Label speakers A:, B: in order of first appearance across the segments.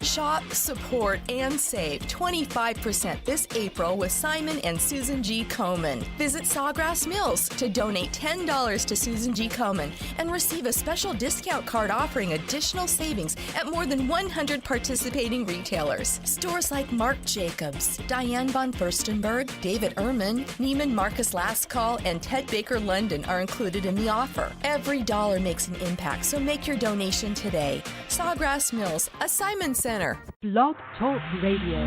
A: Shop, support, and save 25% this April with Simon and Susan G. Komen. Visit Sawgrass Mills to donate $10 to Susan G. Komen and receive a special discount card offering additional savings at more than 100 participating retailers. Stores like Marc Jacobs, Diane von Furstenberg, David Ehrman, Neiman Marcus Last Call, and Ted Baker London are included in the offer. Every dollar makes an impact, so make your donation today. Sawgrass Mills, a Simon Center.
B: Blog Talk Radio.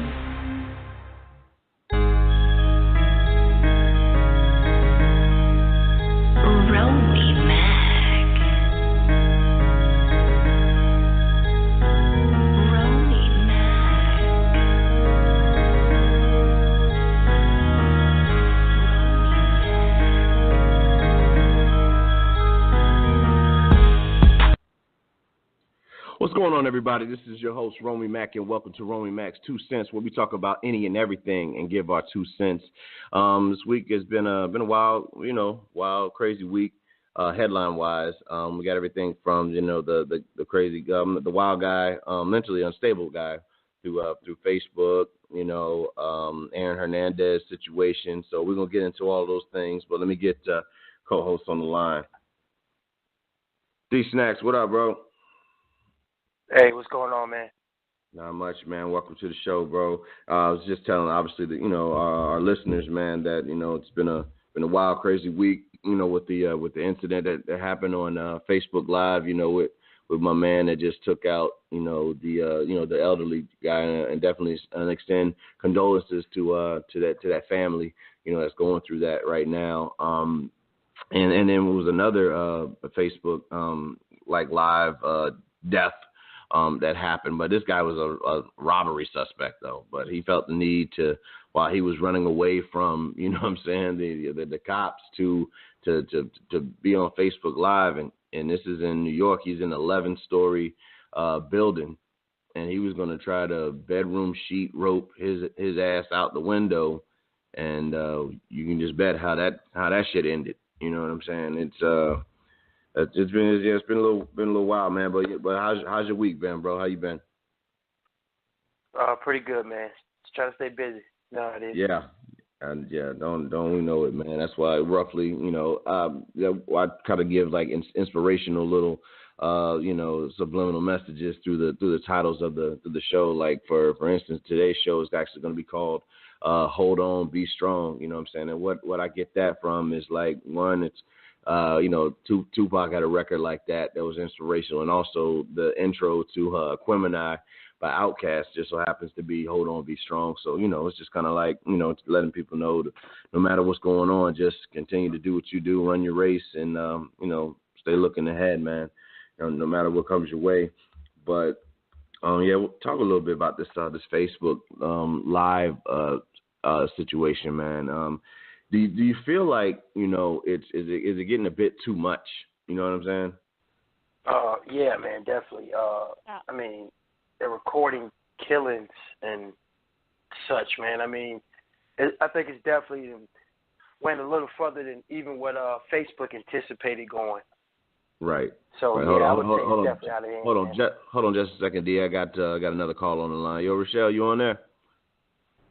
C: Romey-mak.
D: What's going on, everybody? This is your host, Romey-mak, and welcome to Romey-mak's 2 Cents, where we talk about any and everything and give our 2 cents. This week has been a wild, crazy week, headline-wise. We got everything from, the crazy, the wild guy, mentally unstable guy through Facebook, Aaron Hernandez situation. So we're going to get into all those things, but let me get co-host on the line. D-Schnaks, what up, bro?
E: Hey, what's going on, man?
D: Not much, man. Welcome to the show, bro. I was just telling, obviously, that our listeners, man, that it's been a wild, crazy week. With the incident that happened on Facebook Live. With my man that just took out, the elderly guy, and definitely extend condolences to that family, that's going through that right now. And then it was another Facebook live death. That happened, but this guy was a robbery suspect, though. But he felt the need to, while he was running away from, the cops, to be on Facebook Live, and this is in New York. He's in an 11-story building, and he was going to try to bedroom sheet rope his ass out the window, and you can just bet how that shit ended. You know what I'm saying? It's been a little wild, man. But how's your week been, bro? How you been?
E: Pretty good, man. Just trying to stay busy. No, it is.
D: Yeah, and don't we know it, man? That's why roughly, I try to give like inspirational little, subliminal messages through the titles of the show. Like for instance, today's show is actually going to be called "Hold On, Be Strong." You know what I'm saying? And what I get that from is like, one, it's Tupac had a record like that was inspirational, and also the intro to Aquemini by Outkast just so happens to be "Hold On, Be Strong." So it's just kind of like it's letting people know that no matter what's going on, just continue to do what you do, run your race, and stay looking ahead, man. No matter what comes your way. But we'll talk a little bit about this Facebook live situation, man. Do you feel like, is it getting a bit too much? You know what I'm saying?
E: Yeah, man, definitely. I mean, they're recording killings and such, man. I mean, I think it's definitely went a little further than even what Facebook anticipated going.
D: Right.
E: So,
D: right.
E: I would say it's definitely out of hand.
D: Hold on just a second, D. I got another call on the line. Yo, Rachelle, you on there?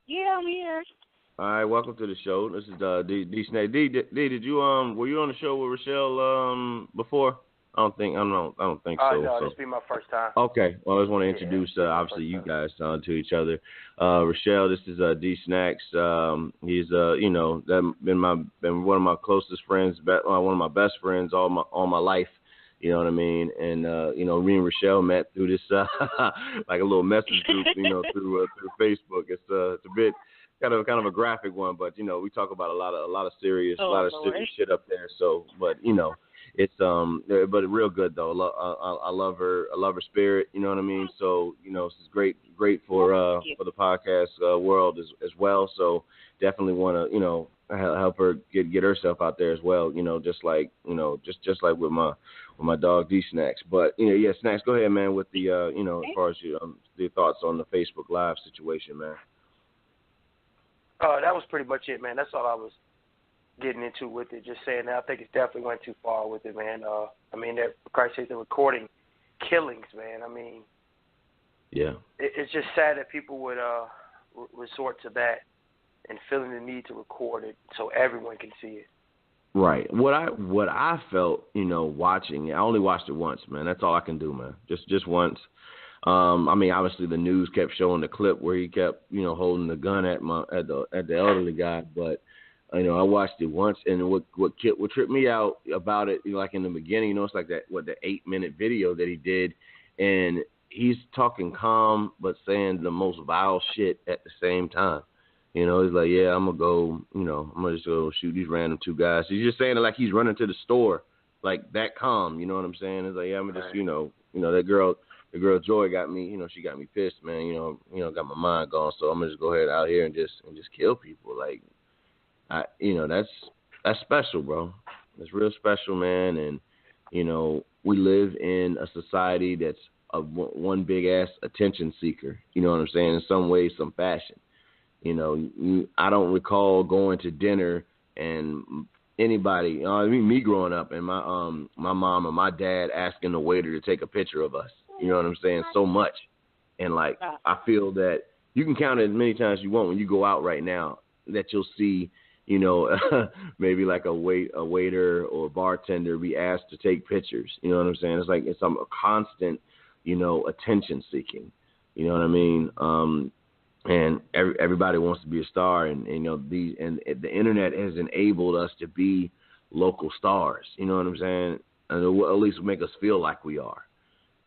F: Yeah, I'm here.
D: All right, welcome to the show. This is D-Schnaks. D, did you were you on the show with Rachelle before? I don't think so.
E: No, this will be my first time.
D: Okay. Well, I just want to introduce obviously you guys to each other. Rachelle, this is D-Schnaks. He's been one of my closest friends, one of my best friends all my life. You know what I mean? And me and Rachelle met through this like a little message group, through Facebook. It's a bit kind of a graphic one, but we talk about a lot of serious shit up there. So, but it's but real good though. I love her. I love her spirit. You know what I mean? So this is great for the podcast world as well. So definitely want to help her get herself out there as well. Just like just like with my dog D-Schnaks. But Snacks, go ahead, man, with the as far as your thoughts on the Facebook Live situation, man.
E: That was pretty much it, man. That's all I was getting into with it. Just saying that I think it definitely went too far with it, man. For Christ's sake, they're recording killings, man. I mean,
D: Yeah.
E: It's just sad that people would resort to that and feeling the need to record it so everyone can see it.
D: Right. What I felt, watching, I only watched it once, man. That's all I can do, man. Just once. I mean, obviously the news kept showing the clip where he kept, holding the gun at the elderly guy, but I watched it once, and what tripped me out about it, like in the beginning, it's like the 8-minute video that he did, and he's talking calm but saying the most vile shit at the same time. He's like, yeah, I'm gonna just go shoot these random 2 guys. He's just saying it like he's running to the store, like that calm. You know what I'm saying? It's like, yeah, I'm just, that girl, the girl Joy got me. She got me pissed, man. Got my mind gone. So I'm gonna just go ahead out here and just kill people. Like, that's special, bro. It's real special, man. And we live in a society that's one big ass attention seeker. You know what I'm saying? In some way, some fashion. I don't recall going to dinner and anybody, me growing up, and my mom and my dad asking the waiter to take a picture of us. You know what I'm saying? So much. And like, I feel that you can count it as many times as you want when you go out right now that you'll see, maybe like a waiter or a bartender be asked to take pictures. You know what I'm saying? It's like it's a constant, attention seeking. You know what I mean? And everybody wants to be a star, and the internet has enabled us to be local stars. You know what I'm saying? And it will at least make us feel like we are.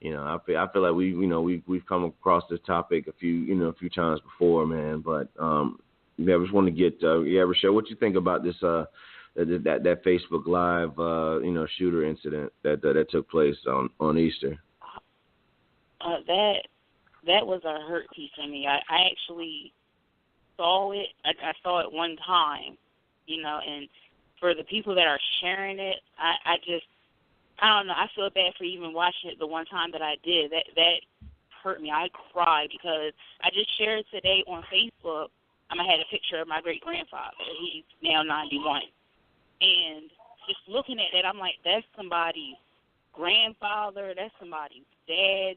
D: I feel like we've come across this topic a few times before, man. But I just want to get Rachelle, what you think about this that Facebook Live shooter incident that took place on Easter?
F: That was a hurt piece of me. I actually saw it. I saw it one time, and for the people that are sharing it, I don't know. I feel bad for even watching it the one time that I did. That hurt me. I cried because I just shared today on Facebook. I had a picture of my great-grandfather. He's now 91. And just looking at that, I'm like, that's somebody's grandfather. That's somebody's dad.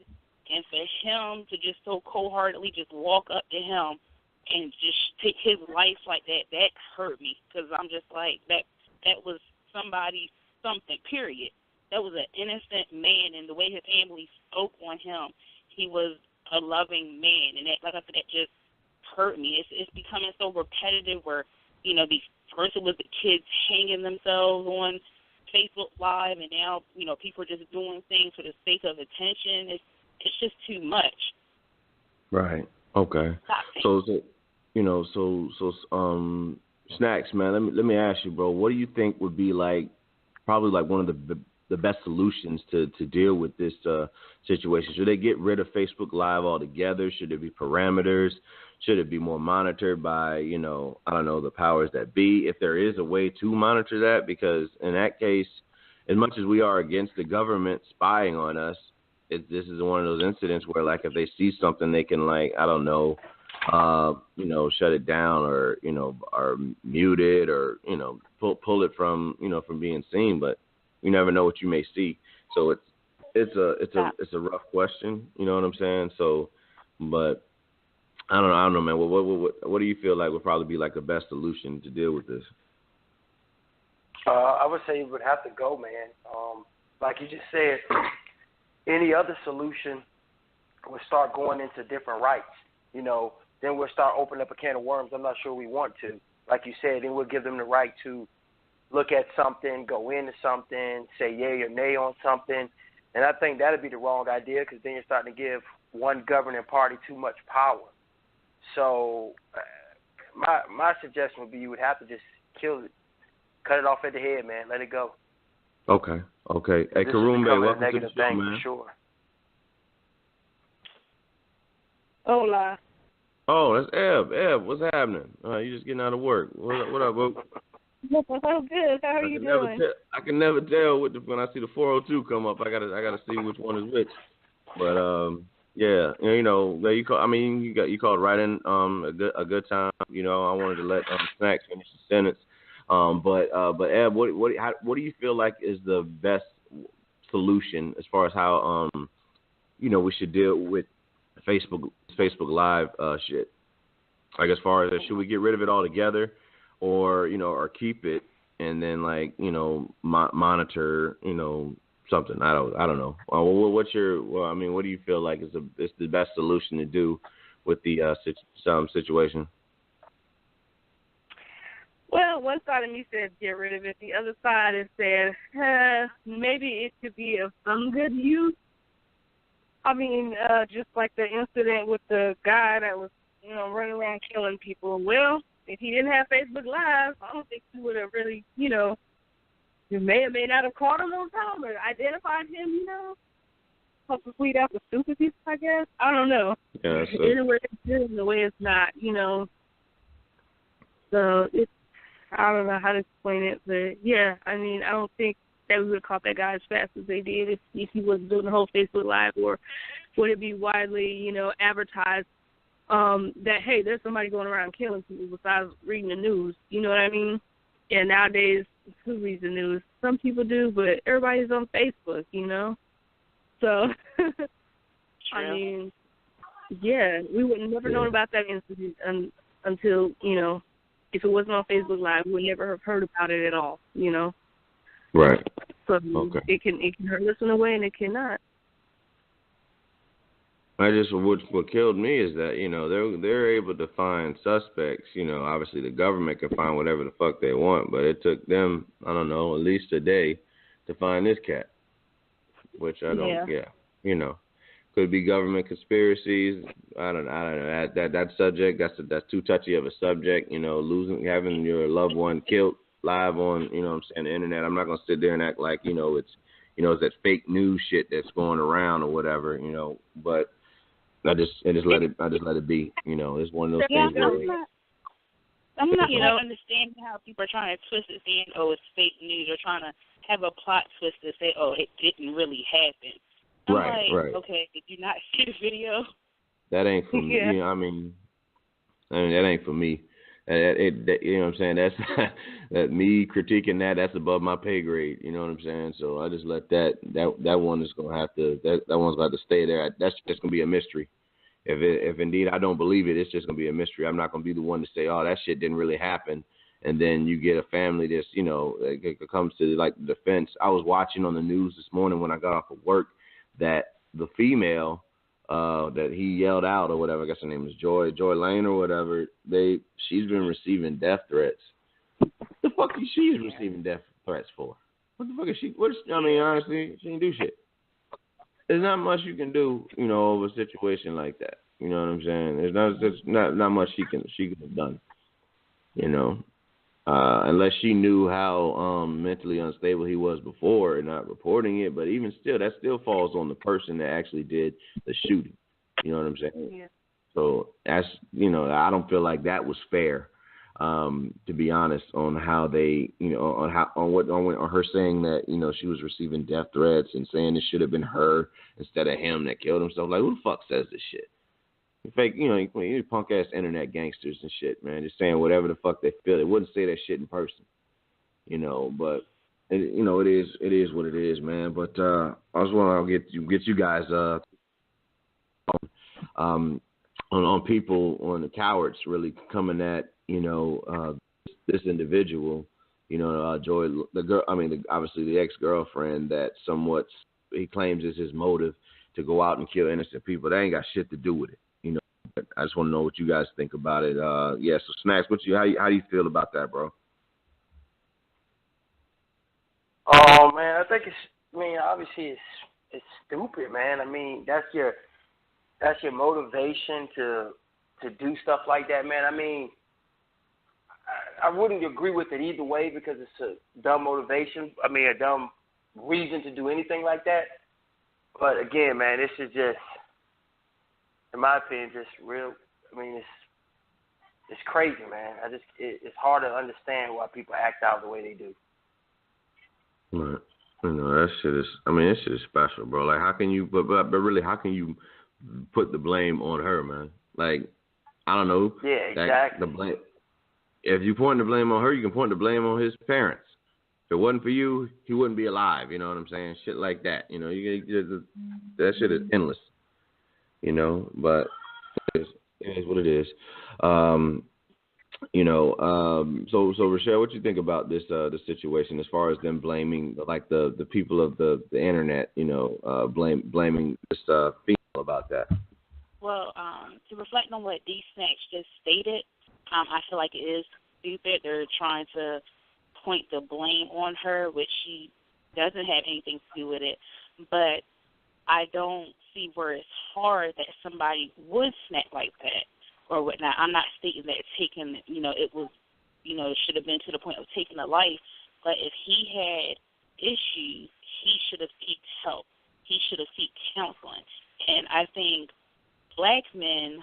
F: And for him to just so cold-heartedly just walk up to him and just take his life like that, that hurt me because I'm just like, that was somebody something, period. That was an innocent man, and the way his family spoke on him, he was a loving man. And that, like I said, that just hurt me. It's becoming so repetitive where, first it was the kids hanging themselves on Facebook Live, and now, people are just doing things for the sake of attention. It's just too much. Right.
D: Okay. So Snacks, man. Let me ask you, bro. What do you think would be probably one of the best solutions to deal with this situation? Should they get rid of Facebook Live altogether? Should there be parameters? Should it be more monitored by the powers that be? If there is a way to monitor that, because in that case, as much as we are against the government spying on us, this is one of those incidents where, if they see something, they can, shut it down or mute it or, pull it from being seen. But you never know what you may see. So it's a rough question. You know what I'm saying? So, but I don't know, man. What do you feel like would probably be the best solution to deal with this?
E: I would say it would have to go, man. Like you just said, any other solution would start going into different rights. Then we'll start opening up a can of worms. I'm not sure we want to. Like you said, then we'll give them the right to look at something, go into something, say yay or nay on something. And I think that would be the wrong idea because then you're starting to give one governing party too much power. So my suggestion would be you would have to just kill it. Cut it off at the head, man. Let it go.
D: Okay. Hey, Karumbe, welcome to the show, man.
E: For sure.
F: Hola.
D: Oh, that's Eb. Eb, what's happening? You just getting out of work. What up, bro?
F: Oh, good. How are you doing?
D: I can never tell when I see the 402 come up. I gotta see which one is which. But yeah, you called right in a good time. I wanted to let Snacks finish the sentence. But Eb, what do you feel like is the best solution as far as how we should deal with Facebook Live shit. Like, as far as should we get rid of it altogether, or or keep it and then monitor something. I don't know. What do you feel like is the best solution to do with the situation?
G: Well, one side of me said get rid of it. The other side has said maybe it could be of some good use. I mean, just like the incident with the guy that was, running around killing people. Well, if he didn't have Facebook Live, I don't think he would have really, you may or may not have caught him on time or identified him, Hopefully that's a stupid piece, I guess. I don't know.
D: Yeah,
G: in the way it's not, So it's, I don't know how to explain it, but yeah, I mean, I don't think that we would have caught that guy as fast as they did if he wasn't doing the whole Facebook Live, or would it be widely, advertised that, hey, there's somebody going around killing people besides reading the news, you know what I mean? And nowadays, who reads the news? Some people do, but everybody's on Facebook, So, I mean, yeah, we would never known about that incident until, if it wasn't on Facebook Live, we would never have heard about it at all,
D: Right.
G: So
D: okay.
G: it can hurt us in a way, and it cannot.
D: What killed me is that they're able to find suspects. Obviously the government can find whatever the fuck they want, but it took them, I don't know, at least a day to find this cat. Which I don't. Yeah. Could be government conspiracies. I don't know. That subject. That's too touchy of a subject. Having your loved one killed live on the internet. I'm not gonna sit there and act like it's that fake news shit that's going around or whatever. But I just let it be. It's one of those things.
F: I'm not understanding how people are trying to twist it, saying, "Oh, it's fake news," or trying to have a plot twist to say, "Oh, it didn't really happen." I'm
D: right.
F: Okay, did you not see the video?
D: That ain't for me. I mean, that ain't for me. You know what I'm saying? That's that me critiquing that's above my pay grade. You know what I'm saying? So I just let that one is gonna have to that one's gonna have to stay there. That's just gonna be a mystery. If indeed I don't believe it, it's just gonna be a mystery. I'm not gonna be the one to say, "Oh, that shit didn't really happen." And then you get a family that's it comes to like the defense. I was watching on the news this morning when I got off of work that the female that he yelled out or whatever, I guess her name is Joy Lane or whatever, she's been receiving death threats. What the fuck is she receiving death threats for? What the fuck is she? Honestly, she didn't do shit. There's not much you can do, over a situation like that. You know what I'm saying? There's not much she could have done. Unless she knew how mentally unstable he was before and not reporting it. But even still, that still falls on the person that actually did the shooting. You know what I'm saying?
G: Yeah.
D: So that's, I don't feel like that was fair, to be honest, on how they, on her saying that, she was receiving death threats and saying it should have been her instead of him that killed himself. Like, who the fuck says this shit? Fake, you punk ass internet gangsters and shit, man. Just saying whatever the fuck they feel. They wouldn't say that shit in person, But it is what it is, man. But I just want to get you guys on people, on the cowards really coming at this individual, Joy, the girl. Obviously the ex-girlfriend that somewhat he claims is his motive to go out and kill innocent people. That ain't got shit to do with it. I just want to know what you guys think about it. So Snacks, how do you feel about that, bro?
E: Oh man, I think obviously it's stupid, man. That's your motivation to do stuff like that, man. I wouldn't agree with it either way because it's a dumb motivation. A dumb reason to do anything like that. But again, man, this is just, in my opinion, just real. It's crazy, man. It's hard to understand why people act out the way they do.
D: Right. That shit is. This shit is special, bro. Like, how can you? But really, how can you put the blame on her, man? Like, I don't know.
E: Yeah, exactly.
D: The blame. If you point the blame on her, you can point the blame on his parents. If it wasn't for you, he wouldn't be alive. You know what I'm saying? Shit like that. That shit is endless. you know, but it is what it is. So Rachelle, what do you think about this the situation as far as them blaming like the people of the internet, blaming this female about that?
F: Well, to reflect on what D-Schnaks just stated, I feel like it is stupid. They're trying to point the blame on her, which she doesn't have anything to do with it. But I don't see where it's hard that somebody would snap like that or whatnot. I'm not stating that it's taken, it was, should have been to the point of taking a life. But if he had issues, he should have sought help. He should have sought counseling. And I think black men,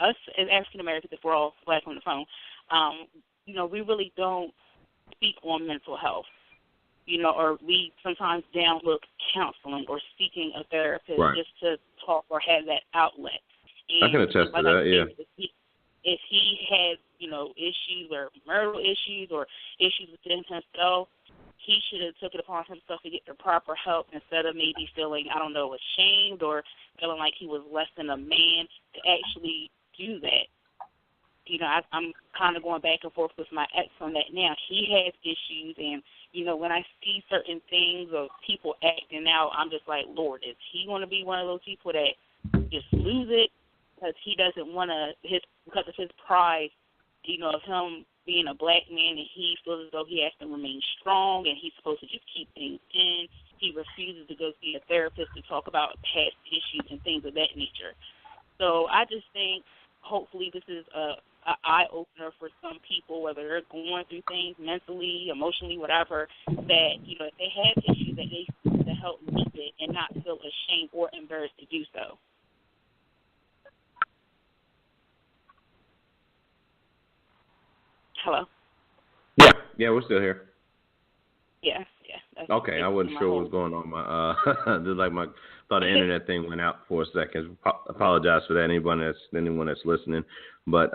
F: us as African Americans, if we're all black on the phone, we really don't speak on mental health, or we sometimes downlook counseling or seeking a therapist just to talk or have that outlet. And
D: I can attest to that, yeah.
F: If he had, issues or marital issues or issues within himself, he should have took it upon himself to get the proper help instead of maybe feeling, ashamed or feeling like he was less than a man to actually do that. I'm kind of going back and forth with my ex on that now. He has issues, and, when I see certain things of people acting out, I'm just like, Lord, is he going to be one of those people that just lose it because he doesn't want to, because of his pride, of him being a black man, and he feels as though he has to remain strong and he's supposed to just keep things in. He refuses to go see a therapist to talk about past issues and things of that nature. So I just think hopefully this is an eye-opener for some people, whether they're going through things mentally, emotionally, whatever, that, if they have issues, that they seek to help meet it and not feel ashamed or embarrassed to do so. Hello?
D: Yeah, we're still here.
F: Yeah.
D: Okay, I wasn't sure what was going on. Thought the internet thing went out for a second. Apologize for that. Anyone that's listening, but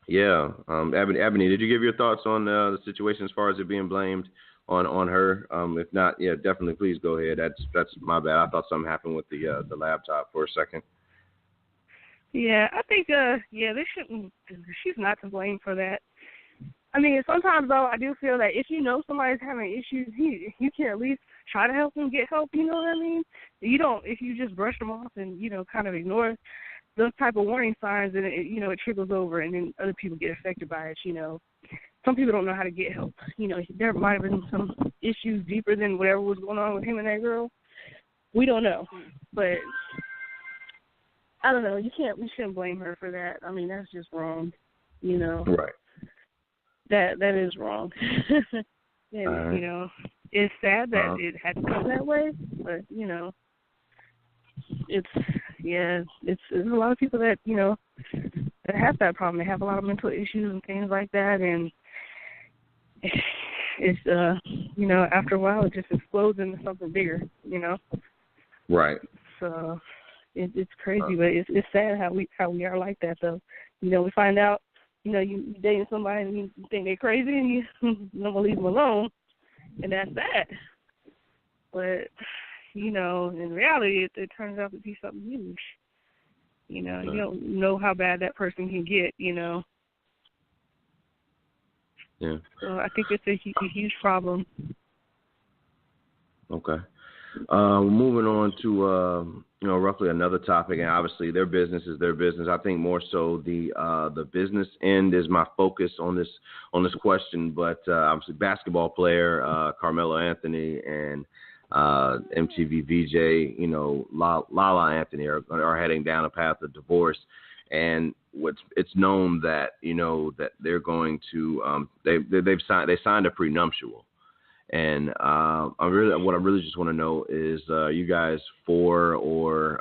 D: Ebony, did you give your thoughts on the situation as far as it being blamed on her? If not, yeah, definitely please go ahead. That's my bad. I thought something happened with the laptop for a second.
G: Yeah, I think they shouldn't. She's not to blame for that. I mean, sometimes though, I do feel that if somebody's having issues, you can at least try to help them get help. You know what I mean? If you just brush them off and kind of ignore those type of warning signs, and it trickles over, and then other people get affected by it. Some people don't know how to get help. There might have been some issues deeper than whatever was going on with him and that girl. We don't know, but I don't know. We shouldn't blame her for that. I mean, that's just wrong.
D: Right.
G: That is wrong. And, it's sad that it had to come that way, but, it's there's a lot of people that, that have that problem. They have a lot of mental issues and things like that, and it's, after a while it just explodes into something bigger,
D: Right.
G: So it's crazy, but it's sad how we are like that, though. We find out, you dating somebody and you think they're crazy and you don't want to leave them alone, and that's that. But, in reality, it turns out to be something huge. You don't know how bad that person can get, Yeah. So I think it's a huge problem.
D: Okay. Moving on to roughly another topic, and obviously their business is their business. I think more so the business end is my focus on this question. But obviously, basketball player Carmelo Anthony and MTV VJ, Lala Anthony are heading down a path of divorce, and it's known that that they're going to they signed a prenuptial. And what I really just want to know is, you guys for or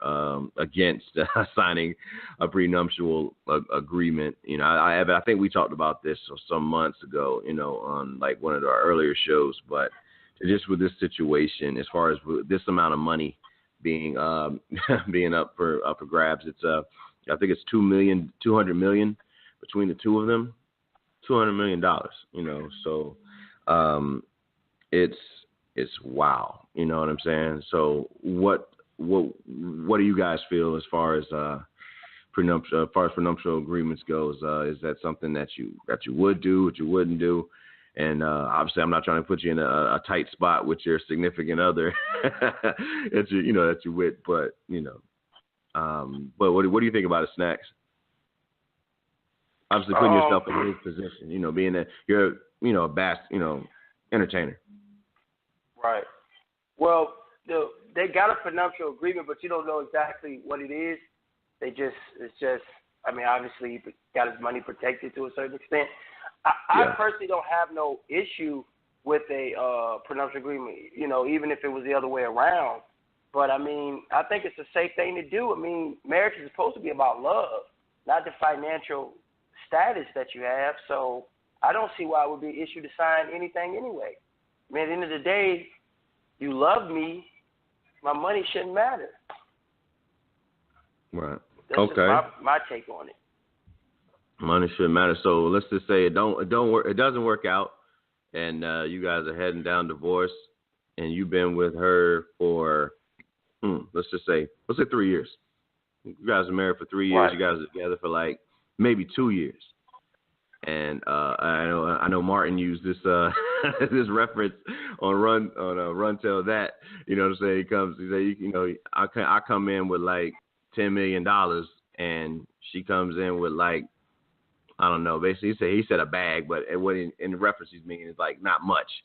D: against signing a prenuptial agreement? I think we talked about this some months ago, on like one of our earlier shows. But just with this situation, as far as this amount of money being being up for grabs, it's I think it's $200 million between the two of them, $200 million. So. It's wow, you know what I'm saying? So what what do you guys feel as far as prenuptial agreements goes? Is that something that you would do, what you wouldn't do? And obviously, I'm not trying to put you in a tight spot with your significant other that you're with, but but what do you think about it, Snacks? Obviously, putting yourself in his position, being that you're a vast entertainer. Right.
E: Well, they got a prenuptial agreement, but you don't know exactly what it is. Obviously, he got his money protected to a certain extent. I personally don't have no issue with a prenuptial agreement, even if it was the other way around. But, I think it's a safe thing to do. Marriage is supposed to be about love, not the financial status that you have. So I don't see why it would be an issue to sign anything anyway. At the end of the day, you love me, my money shouldn't matter.
D: Right.
E: That's just my take on it.
D: Money shouldn't matter. So let's just say it doesn't work out, and you guys are heading down divorce, and you've been with her for let's say 3 years. You guys are married for 3 years. Right. You guys are together for like maybe 2 years. And I know Martin used this this reference on Run Tell That. You know what I'm saying? I come in with like $10 million, and she comes in with like, I don't know. Basically, he said a bag, but what in the reference he's meaning is like not much.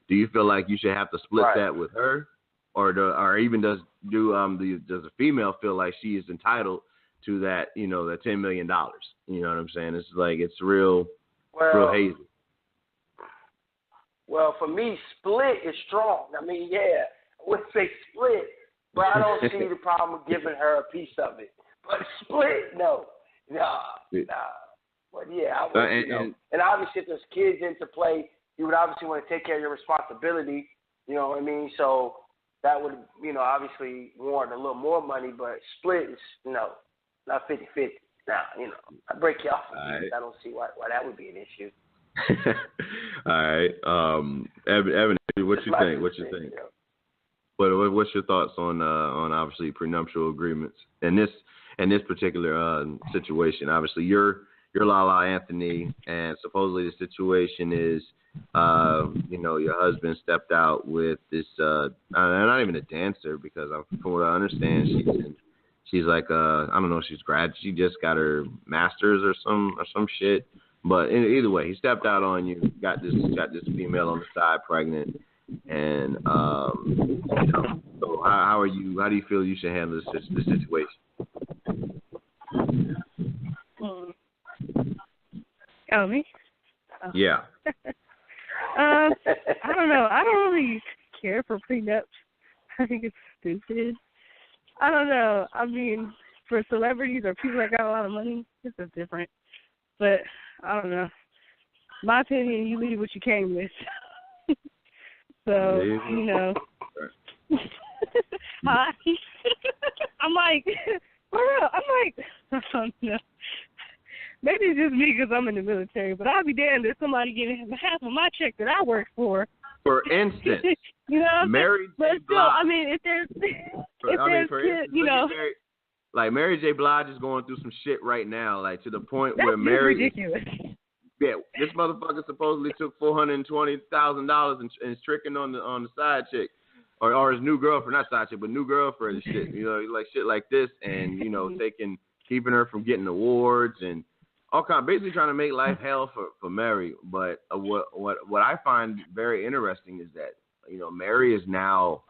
D: Do you feel like you should have to split that with her, or even does a female feel like she is entitled to that, that $10 million? You know what I'm saying? It's like it's real hazy.
E: Well, for me, split is strong. I would say split, but I don't see the problem with giving her a piece of it. But split, no. Nah. But I would, and obviously if there's kids into play, you would obviously want to take care of your responsibility, you know what I mean? So that would, obviously warrant a little more money, but split is, not 50-50. Nah, I break you off. Right. I don't see why that would be an issue.
D: All right. Ebony, what you think? What's your thoughts on obviously prenuptial agreements in this particular situation? Obviously, you're Lala Anthony, and supposedly the situation is, your husband stepped out with this. Not even a dancer, because from what I understand, she's like I don't know, she just got her master's or some shit. But either way, he stepped out on you, got this female on the side pregnant, and so how do you feel you should handle this situation?
G: Oh, me? Oh.
D: Yeah.
G: I don't know. I don't really care for prenups. I think it's stupid. I don't know. For celebrities or people that got a lot of money, it's just different. But I don't know. My opinion, you leave what you came with. So, I'm like, for real, I don't know. Maybe it's just me because I'm in the military, but I'll be damned if somebody getting half of my check that I work for.
D: For instance, Mary J.
G: But still,
D: Blige.
G: if there's kids,
D: Mary J. Blige is going through some shit right now, like to the point
G: that's
D: where Mary.
G: ridiculous.
D: Yeah, this motherfucker supposedly took $420,000 and is tricking on the side chick, or his new girlfriend, not side chick, but new girlfriend and shit. Like shit like this, and keeping her from getting awards and all kind, basically trying to make life hell for Mary. But what I find very interesting is that Mary is now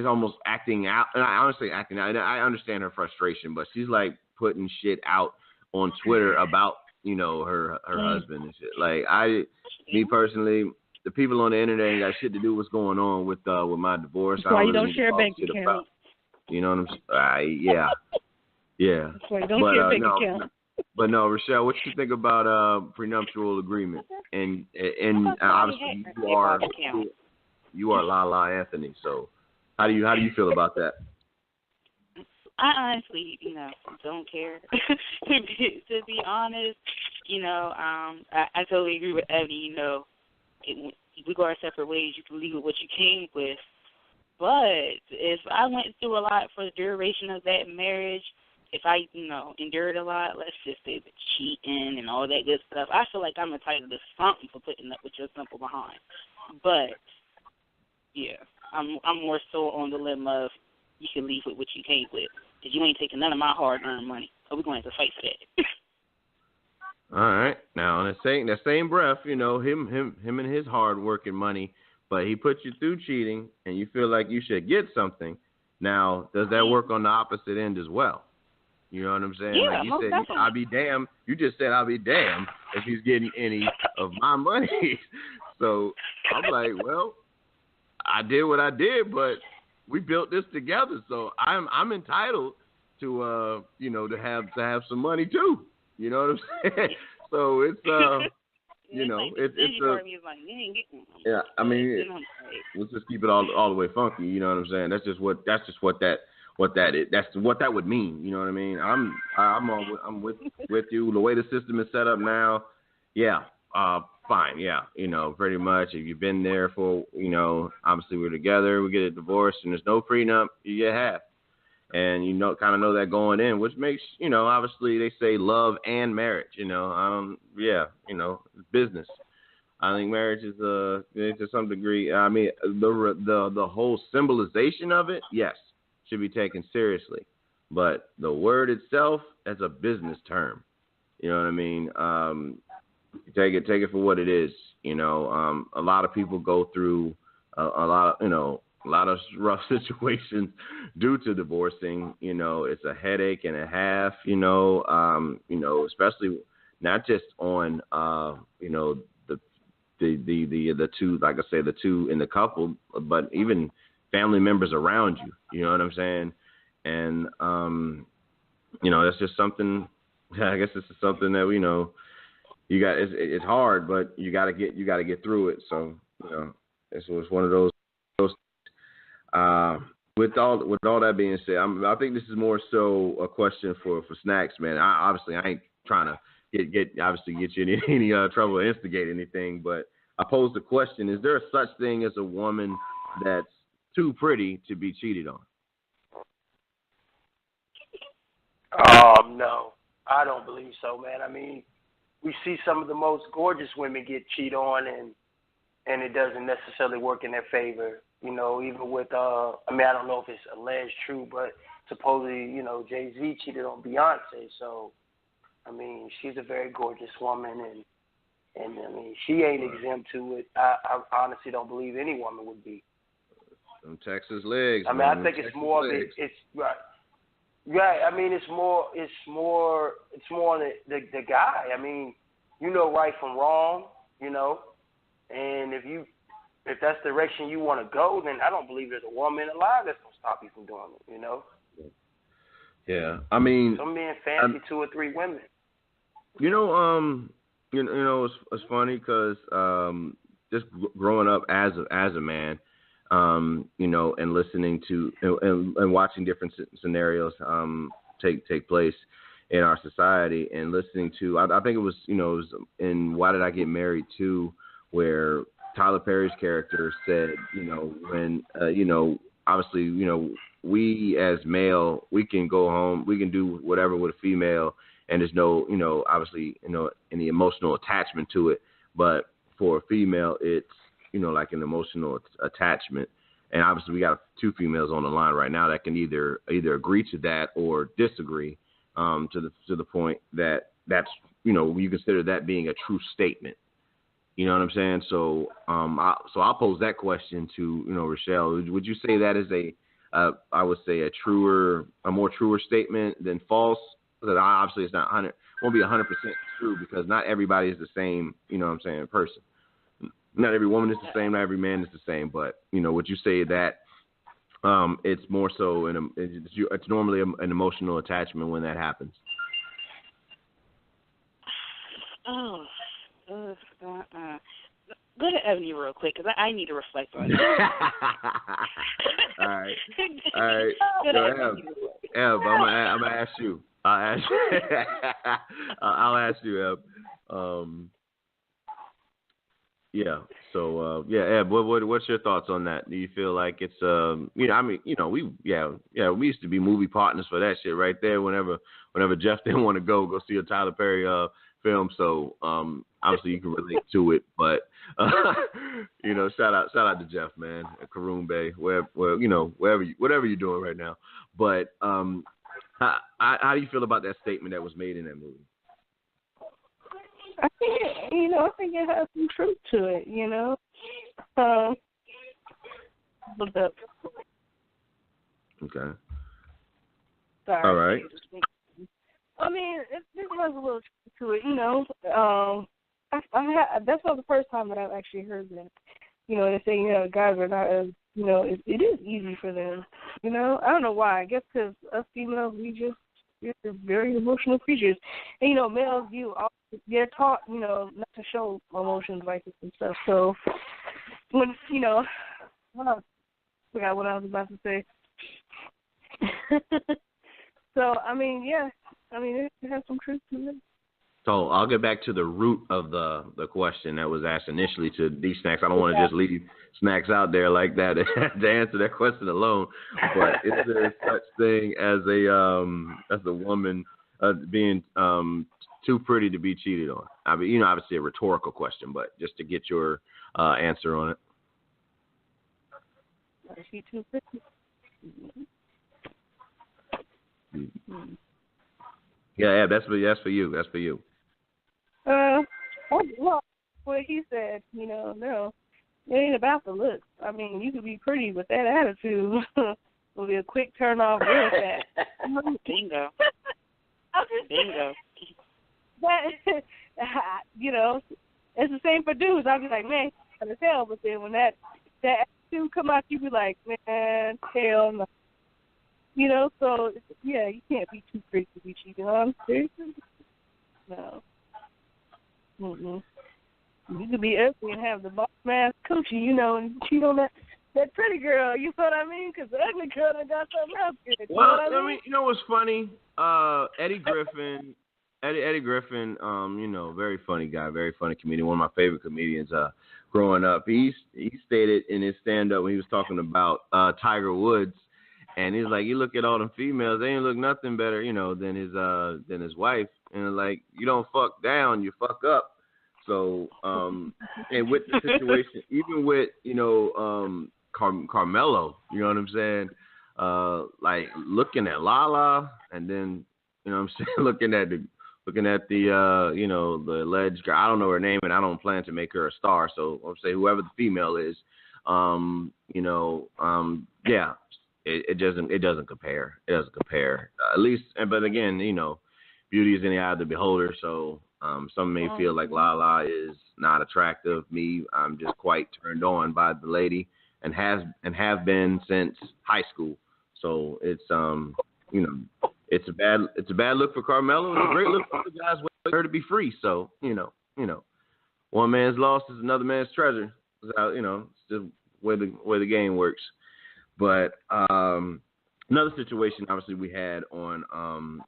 D: almost acting out, and I honestly acting out. And I understand her frustration, but she's like putting shit out on Twitter about her husband and shit. Like me personally, the people on the internet ain't got shit to do what's going on with my divorce.
G: That's why you don't share bank accounts.
D: You know what I'm saying? Yeah.
G: That's why you don't share bank accounts.
D: But no, Rachelle, what you think about prenuptial agreement? And obviously you are Lala Anthony. So how do you feel about that?
F: I honestly, don't care. to be honest, I totally agree with Ebony. We go our separate ways. You can leave with what you came with, But if I went through a lot for the duration of that marriage, if I, endured a lot, let's just say the cheating and all that good stuff, I feel like I'm entitled to something for putting up with your simple behind. But, yeah, I'm more so on the limb of you can leave with what you came with. Because you ain't taking none of my hard-earned money. So we're going to have to fight for that.
D: All right. Now, in that same breath, him and his hard-working money, but he put you through cheating, and you feel like you should get something. Now, does that work on the opposite end as well? You know what I'm saying?
F: Yeah,
D: like you
F: most
D: said,
F: definitely.
D: I'll be damned. You just said I'll be damned if he's getting any of my money. So I'm like, well, I did what I did, but we built this together, so I'm entitled to to have some money too. You know what I'm saying? So it's yeah. I mean, let's just keep it all the way funky. You know what I'm saying? That's just what that is. That's what that would mean. You know what I mean? I'm with you. The way the system is set up now, yeah. Fine, yeah. Pretty much. If you've been there for, obviously we're together, we get a divorce, and there's no prenup, you get half. And kind of know that going in, which makes, obviously they say love and marriage, it's business. I think marriage is to some degree, I mean, the whole symbolization of it, yes, should be taken seriously. But the word itself as a business term, you know what I mean? Take it for what it is. A lot of people go through a lot of rough situations due to divorcing. It's a headache and a half. Especially not just on the two, like I say, the two in the couple, but even family members around you. You know what I'm saying? And that's just something. I guess this is something that you got. It's hard, but you got to get through it. So it's one of those. With all that being said, I think this is more so a question for Snacks, man. I ain't trying to get you in any trouble or instigate anything, but I pose the question: is there such thing as a woman that's too pretty to be cheated on?
E: No, I don't believe so, man. I mean, we see some of the most gorgeous women get cheated on, and it doesn't necessarily work in their favor. Even with, I don't know if it's alleged true, but supposedly, Jay-Z cheated on Beyonce. So, I mean, she's a very gorgeous woman, and I mean, she ain't exempt to it. I honestly don't believe any woman would be.
D: Some Texas legs.
E: I mean,
D: man.
E: I think it's more of it. It's right. Right. I mean, it's more on the guy. I mean, right from wrong, and if that's the direction you want to go, then I don't believe there's a woman alive that's gonna stop you from doing it.
D: Yeah. I mean,
E: some men fancy 2 or 3 women.
D: It's funny because just growing up as a man, and listening to and watching different scenarios take place in our society, and listening to, I think it was in Why Did I Get Married Too, where Tyler Perry's character said, when obviously we as male, we can go home, we can do whatever with a female, and there's no obviously any emotional attachment to it, but for a female it's like an emotional attachment. And obviously we got 2 females on the line right now that can either agree to that or disagree, to the point that that's you consider that being a true statement. You know what I'm saying? So I'll pose that question to Rachelle. Would you say that is I would say a more truer statement than false? Because obviously it's not won't be 100% true, because not everybody is the same. Person. Not every woman is the same. Not every man is the same. But would you say that it's more so it's normally an emotional attachment when that happens?
F: Oh. Go to Ebony real quick, because I need to reflect on it.
D: All right. So, Eb, I'm gonna ask you. I'll ask you, Eb. Yeah. So Eb, what's your thoughts on that? Do you feel like it's we used to be movie partners for that shit right there. Whenever Jeff didn't want to go see a Tyler Perry film, so obviously you can relate to it. But shout out to Jeff, man, at Karoon Bay, whatever you're doing right now. But how do you feel about that statement that was made in that movie?
G: I think it has some truth to it,
D: Okay.
G: Sorry.
D: All right.
G: I mean, there was a little truth to it, that's not the first time that I've actually heard that. They say, guys are not as, it is easy for them. I don't know why. I guess because us females, we're very emotional creatures. And, males, they're taught, not to show emotions like this and stuff. So, when, I forgot what I was about to say. So, I mean, yeah. I mean, it has some truth to it.
D: So I'll get back to the root of the question that was asked initially to D-Schnaks. I don't want to just leave Snacks out there like that to answer that question alone. But is there such thing as a woman being too pretty to be cheated on? I mean, obviously a rhetorical question, but just to get your answer on it.
G: Is she too pretty?
D: Yeah, that's for you. That's for you.
G: Well, what he said, no, it ain't about the looks. I mean, you could be pretty, but that attitude will be a quick turn off real fast.
F: Bingo. Bingo.
G: But, it's the same for dudes. I'll be like, man, I can tell, but then when that attitude come out, you be like, man, hell no. So, yeah, you can't be too pretty to be cheating on. Seriously? No. Mm-mm. You could be ugly and have the boss man coochie, and cheat on that pretty girl. You know what I mean? Because the ugly girl done got something else good.
D: Well, I mean, what's funny? Eddie Griffin, very funny guy, very funny comedian. One of my favorite comedians growing up. He stated in his stand-up when he was talking about Tiger Woods, and he's like, you look at all them females, they ain't look nothing better, than his wife. And like, you don't fuck down, you fuck up. So, and with the situation, even with, Carmelo, you know what I'm saying? Like looking at Lala, and then, looking at the the alleged girl. I don't know her name, and I don't plan to make her a star. So I'm saying whoever the female is, yeah, it doesn't compare. It doesn't compare. At least, but again, beauty is in the eye of the beholder. So some may feel like Lala is not attractive. Me, I'm just quite turned on by the lady, and have been since high school. So it's it's a bad look for Carmelo. It's a great look for the guys waiting for her to be free. So one man's loss is another man's treasure. It's just where the game works. But another situation, obviously, we had on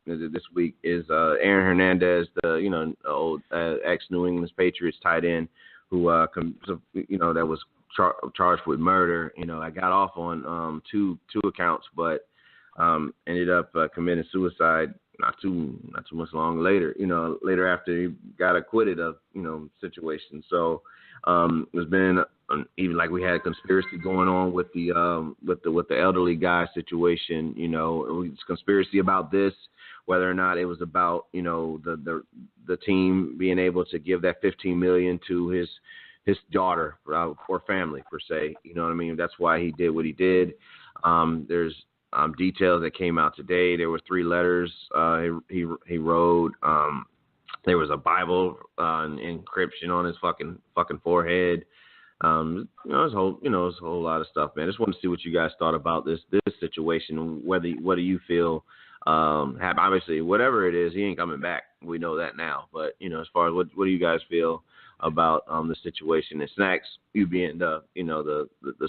D: this week is Aaron Hernandez, the old ex-New England Patriots tight end, who that was charged with murder. I got off on two accounts, but ended up committing suicide not too much long later. Later after he got acquitted of situation. So there's been even like we had a conspiracy going on with the elderly guy situation. It's conspiracy about this, whether or not it was about the team being able to give that $15 million to his daughter or family per se. You know what I mean? That's why he did what he did. There's details that came out today. There were 3 letters he wrote. There was a Bible encryption on his fucking forehead. It's a whole lot of stuff, man. I just wanted to see what you guys thought about this situation. Whether you feel obviously whatever it is, he ain't coming back. We know that now. But as far as what do you guys feel about the situation? And Snacks, you being the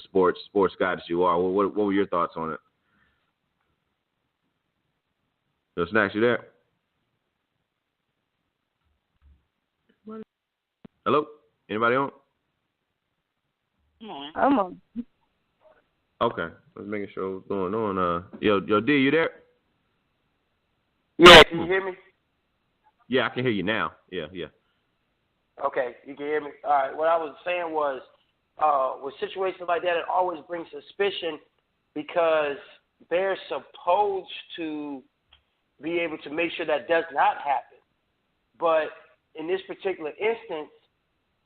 D: sports guy that you are, what were your thoughts on it? So Snacks, you there? Hello? Anybody on?
F: Come on.
G: I'm on.
D: Okay, let's making sure what's going on. Yo, D, you there?
E: Yeah, can you hear me?
D: Yeah, I can hear you now. Yeah.
E: Okay, you can hear me? All right, what I was saying was, with situations like that, it always brings suspicion because they're supposed to be able to make sure that does not happen. But in this particular instance,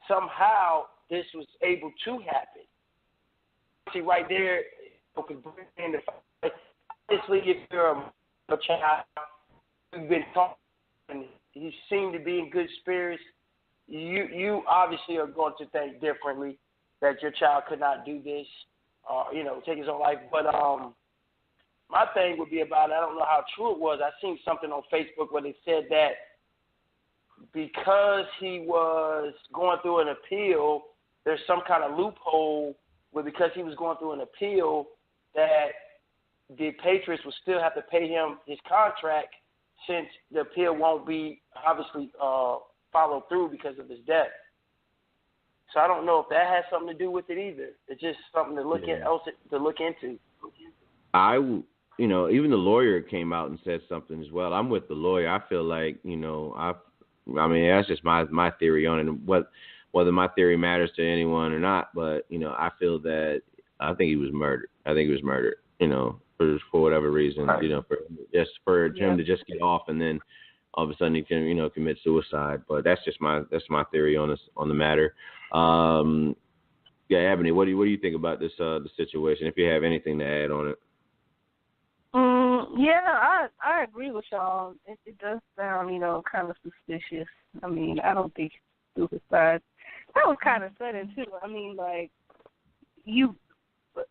E: somehow this was able to happen. See, right there, could bring in the fact, obviously, if you're a child, you've been talking, and you seem to be in good spirits, you obviously are going to think differently that your child could not do this, take his own life. But my thing would be about it, I don't know how true it was. I seen something on Facebook where they said that because he was going through an appeal, there's some kind of loophole where because he was going through an appeal that the Patriots will still have to pay him his contract since the appeal won't be obviously followed through because of his death. So I don't know if that has something to do with it either. It's just something to look into.
D: Even the lawyer came out and said something as well. I'm with the lawyer. I feel like, that's just my theory on it, and whether my theory matters to anyone or not. But, I feel that I think he was murdered. For whatever reason,
E: right.
D: for him to just get off and then all of a sudden he can, commit suicide. But that's my theory on the matter. Ebony, what do you think about this the situation? If you have anything to add on it.
G: I agree with y'all. It does sound, kind of suspicious. I mean, I don't think suicide. That was kind of sudden too. I mean, like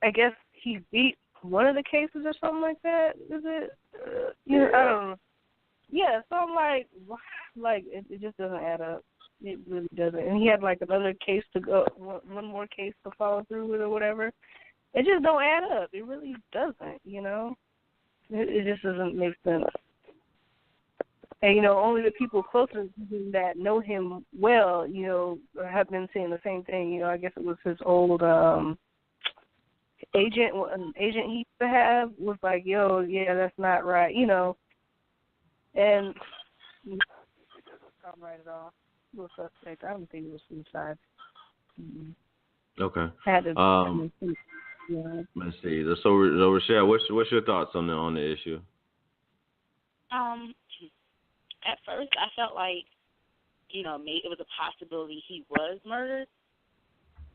G: I guess he beat one of the cases or something like that. Is it? I don't know. Yeah, so I'm like it just doesn't add up. It really doesn't. And he had like another case to go, one more case to follow through with or whatever. It just don't add up. It really doesn't. It just doesn't make sense. And only the people closer to him that know him well, have been saying the same thing. I guess it was his old agent. An agent he used to have was like, "Yo, yeah, that's not right," And not right at all. It was suspect. I don't think it was suicide. Mm-hmm.
D: Okay.
G: Had to.
D: Yeah. Let's see. So Rachelle, what's your thoughts on the issue?
F: At first, I felt like, maybe it was a possibility he was murdered,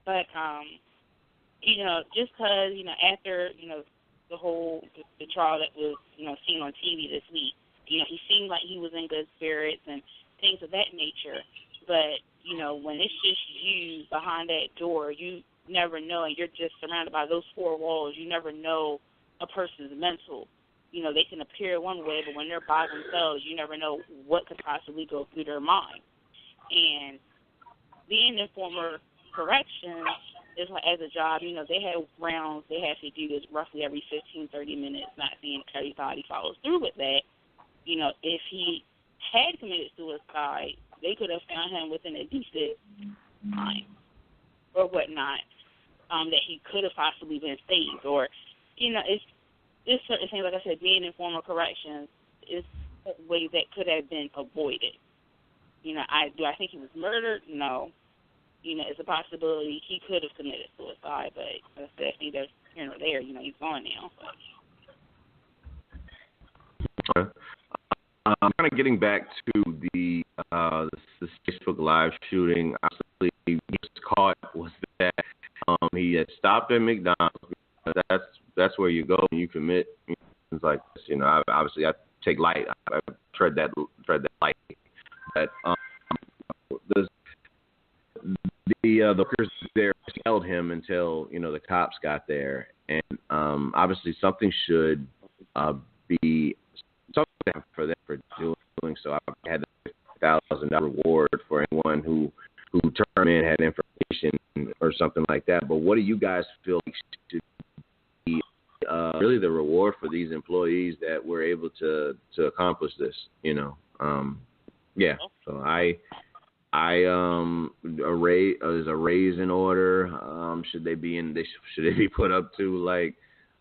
F: but just because after the whole the trial that was seen on TV this week, he seemed like he was in good spirits and things of that nature. But when it's just you behind that door, you never know, and you're just surrounded by those four walls. You never know a person's mental. They can appear one way, but when they're by themselves, you never know what could possibly go through their mind. And being in former corrections is like, as a job, they have rounds they have to do this roughly every 15, 30 minutes, not saying everybody follows through with that. If he had committed suicide, they could have found him within a decent time or whatnot, that he could have possibly been saved. Or, it's certain things, like I said, being in formal corrections is a way that could have been avoided. Do I think he was murdered? No. It's a possibility he could have committed suicide, but like I said, either here or there, he's gone now.
D: Okay. Kind of getting back to the Facebook Live shooting, obviously he was caught was that he had stopped at McDonald's. That's where you go when you commit things like this. Obviously I take light. I tread that light. But the workers there held him until the cops got there, and obviously something should be something for them for doing so. I had a $1,000 reward for anyone who turned in, had information or something like that. But what do you guys feel like should be really the reward for these employees that were able to accomplish this? So is a raise in order? Should they be put up to like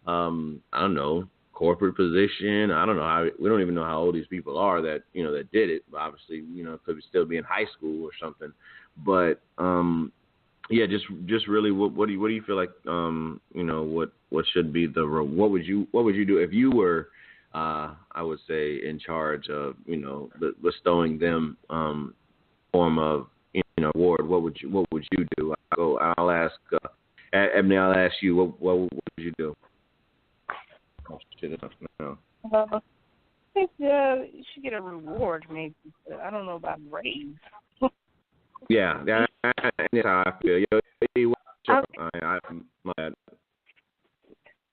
D: I don't know, corporate position? I don't know we don't even know how old these people are that did it. But obviously, could still be in high school or something. But yeah, just really what do you feel like what should be what would you do if you were I would say in charge of bestowing them form of award? What would you do? I'll ask Ebony. I'll ask you. What would you do? Oh, shit, no.
G: I think you should get a reward, maybe. But I don't know about a raise.
D: Yeah, that's how I feel. My bad.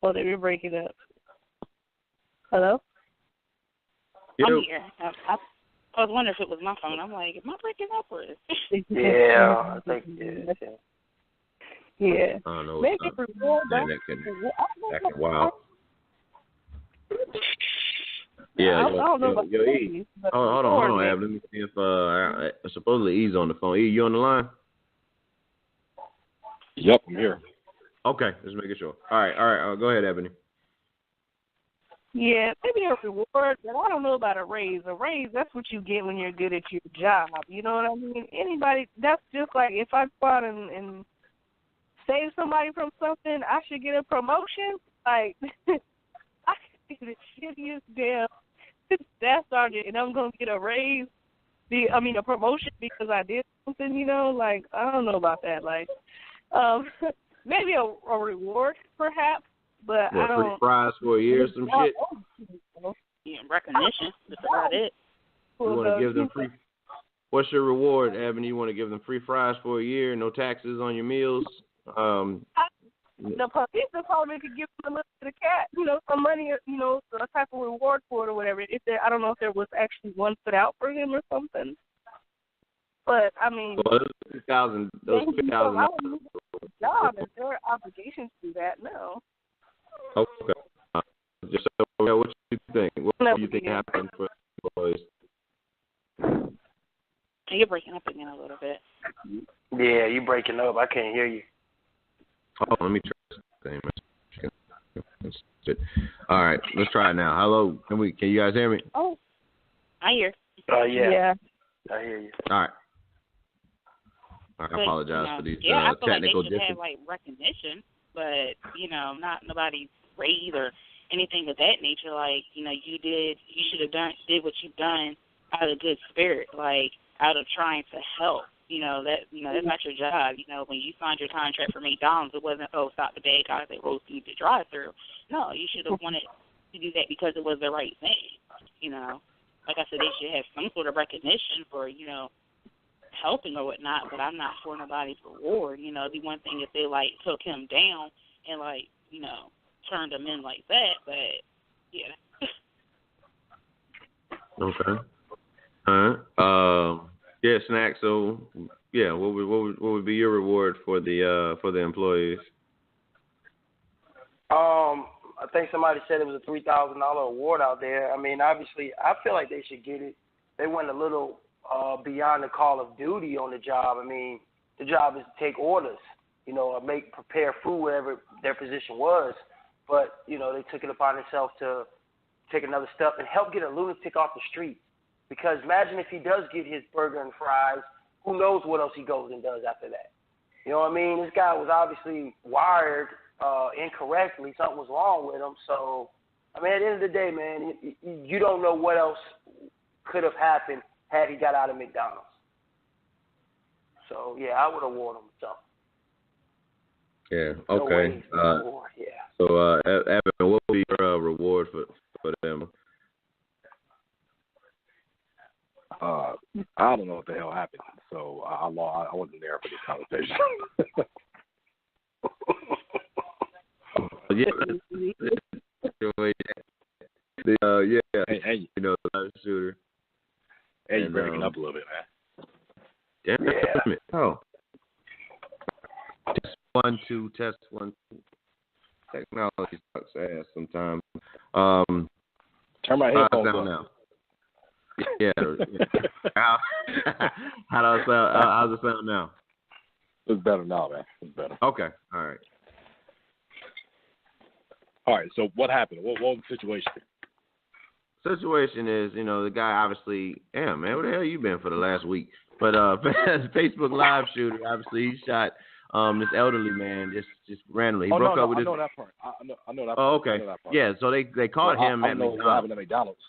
G: Oh, they were breaking up. Hello?
F: I'm here. I was wondering if it was my phone. I'm like, am I breaking up or?
E: Yeah, I think it is.
G: Yeah.
D: I don't know.
G: Maybe reward.
D: Wow. Yeah.
G: I don't know about
D: E. Hold on, Ab. Let me see if supposedly E's on the phone. E, you on the line?
H: Yep, I'm here.
D: Okay, just making sure. All right. Go ahead, Ebony.
G: Yeah, maybe a reward, but I don't know about a raise. A raise, that's what you get when you're good at your job. You know what I mean? That's just like if I go out and save somebody from something, I should get a promotion. Like, I could be the shittiest damn staff sergeant, and I'm going to get a raise, a promotion because I did something, Like, I don't know about that. Like, maybe a reward, perhaps. But I don't.
D: Free fries for a year, some shit.
F: Yeah, recognition. That's about it.
D: You want to give them free? What's your reward, Ebony? You want to give them free fries for a year, no taxes on your meals?
G: The police department could give them a little bit of cash, some money, a type of reward for it or whatever. I don't know if there was actually one put out for him or something. But I mean,
D: well, those $2,000.
G: Job, is there obligations to that? No.
D: Okay. Just what you think? What do you think happened for employees?
F: You're breaking up again a little bit.
E: Yeah, you breaking up. I can't hear you.
D: Oh, let me try this thing. All right, let's try it now. Hello, can you guys hear me?
F: Oh, I hear.
E: Yeah. I hear you.
D: All right. I apologize for these
F: I feel
D: technical
F: like they should have recognition, but not nobody's raise or anything of that nature. Like you should have did what you've done out of good spirit, like out of trying to help. That's not your job. When you signed your contract for McDonald's, it wasn't stop the bad guys that roast you to drive through. No, you should have wanted to do that because it was the right thing. Like I said, they should have some sort of recognition for helping or whatnot, but I'm not for nobody's reward. It'd be one thing if they took him down and turned him in like that, but yeah.
D: Okay. All right. Yeah, Snacks. So yeah, what would be your reward for the employees?
E: I think somebody said it was a $3,000 award out there. I mean, obviously, I feel like they should get it. They went a little beyond the call of duty on the job. I mean, the job is to take orders, or prepare food, whatever their position was. But, they took it upon themselves to take another step and help get a lunatic off the street. Because imagine if he does get his burger and fries, who knows what else he goes and does after that. You know what I mean? This guy was obviously wired incorrectly. Something was wrong with him. So, I mean, at the end of the day, man, you don't know what else could have happened had he got out of McDonald's. So, yeah, I would award him something.
D: Yeah, okay. So, Evan, what would be your reward for them?
H: I don't know what the hell happened, so I wasn't there for this conversation.
D: Yeah.
H: Hey,
D: the shooter.
H: Hey, you're breaking up a little bit, man.
D: Damn it. Oh. Test 1, 2, test 1, 2. Technology sucks ass sometimes.
H: Turn my headphones
D: down
H: on
D: now. Yeah. How does it sound? How's it sound now?
H: It's better now, man. It's better.
D: Okay. All right.
H: All right. So what happened? What was the situation?
D: Situation is, the guy obviously, damn, man, where the hell you been for the last week? But Facebook Live shooter, obviously, he shot this elderly man just randomly. He broke up with his.
H: I know that part. I know that part.
D: Oh, okay. Yeah, so they caught him at McDonald's.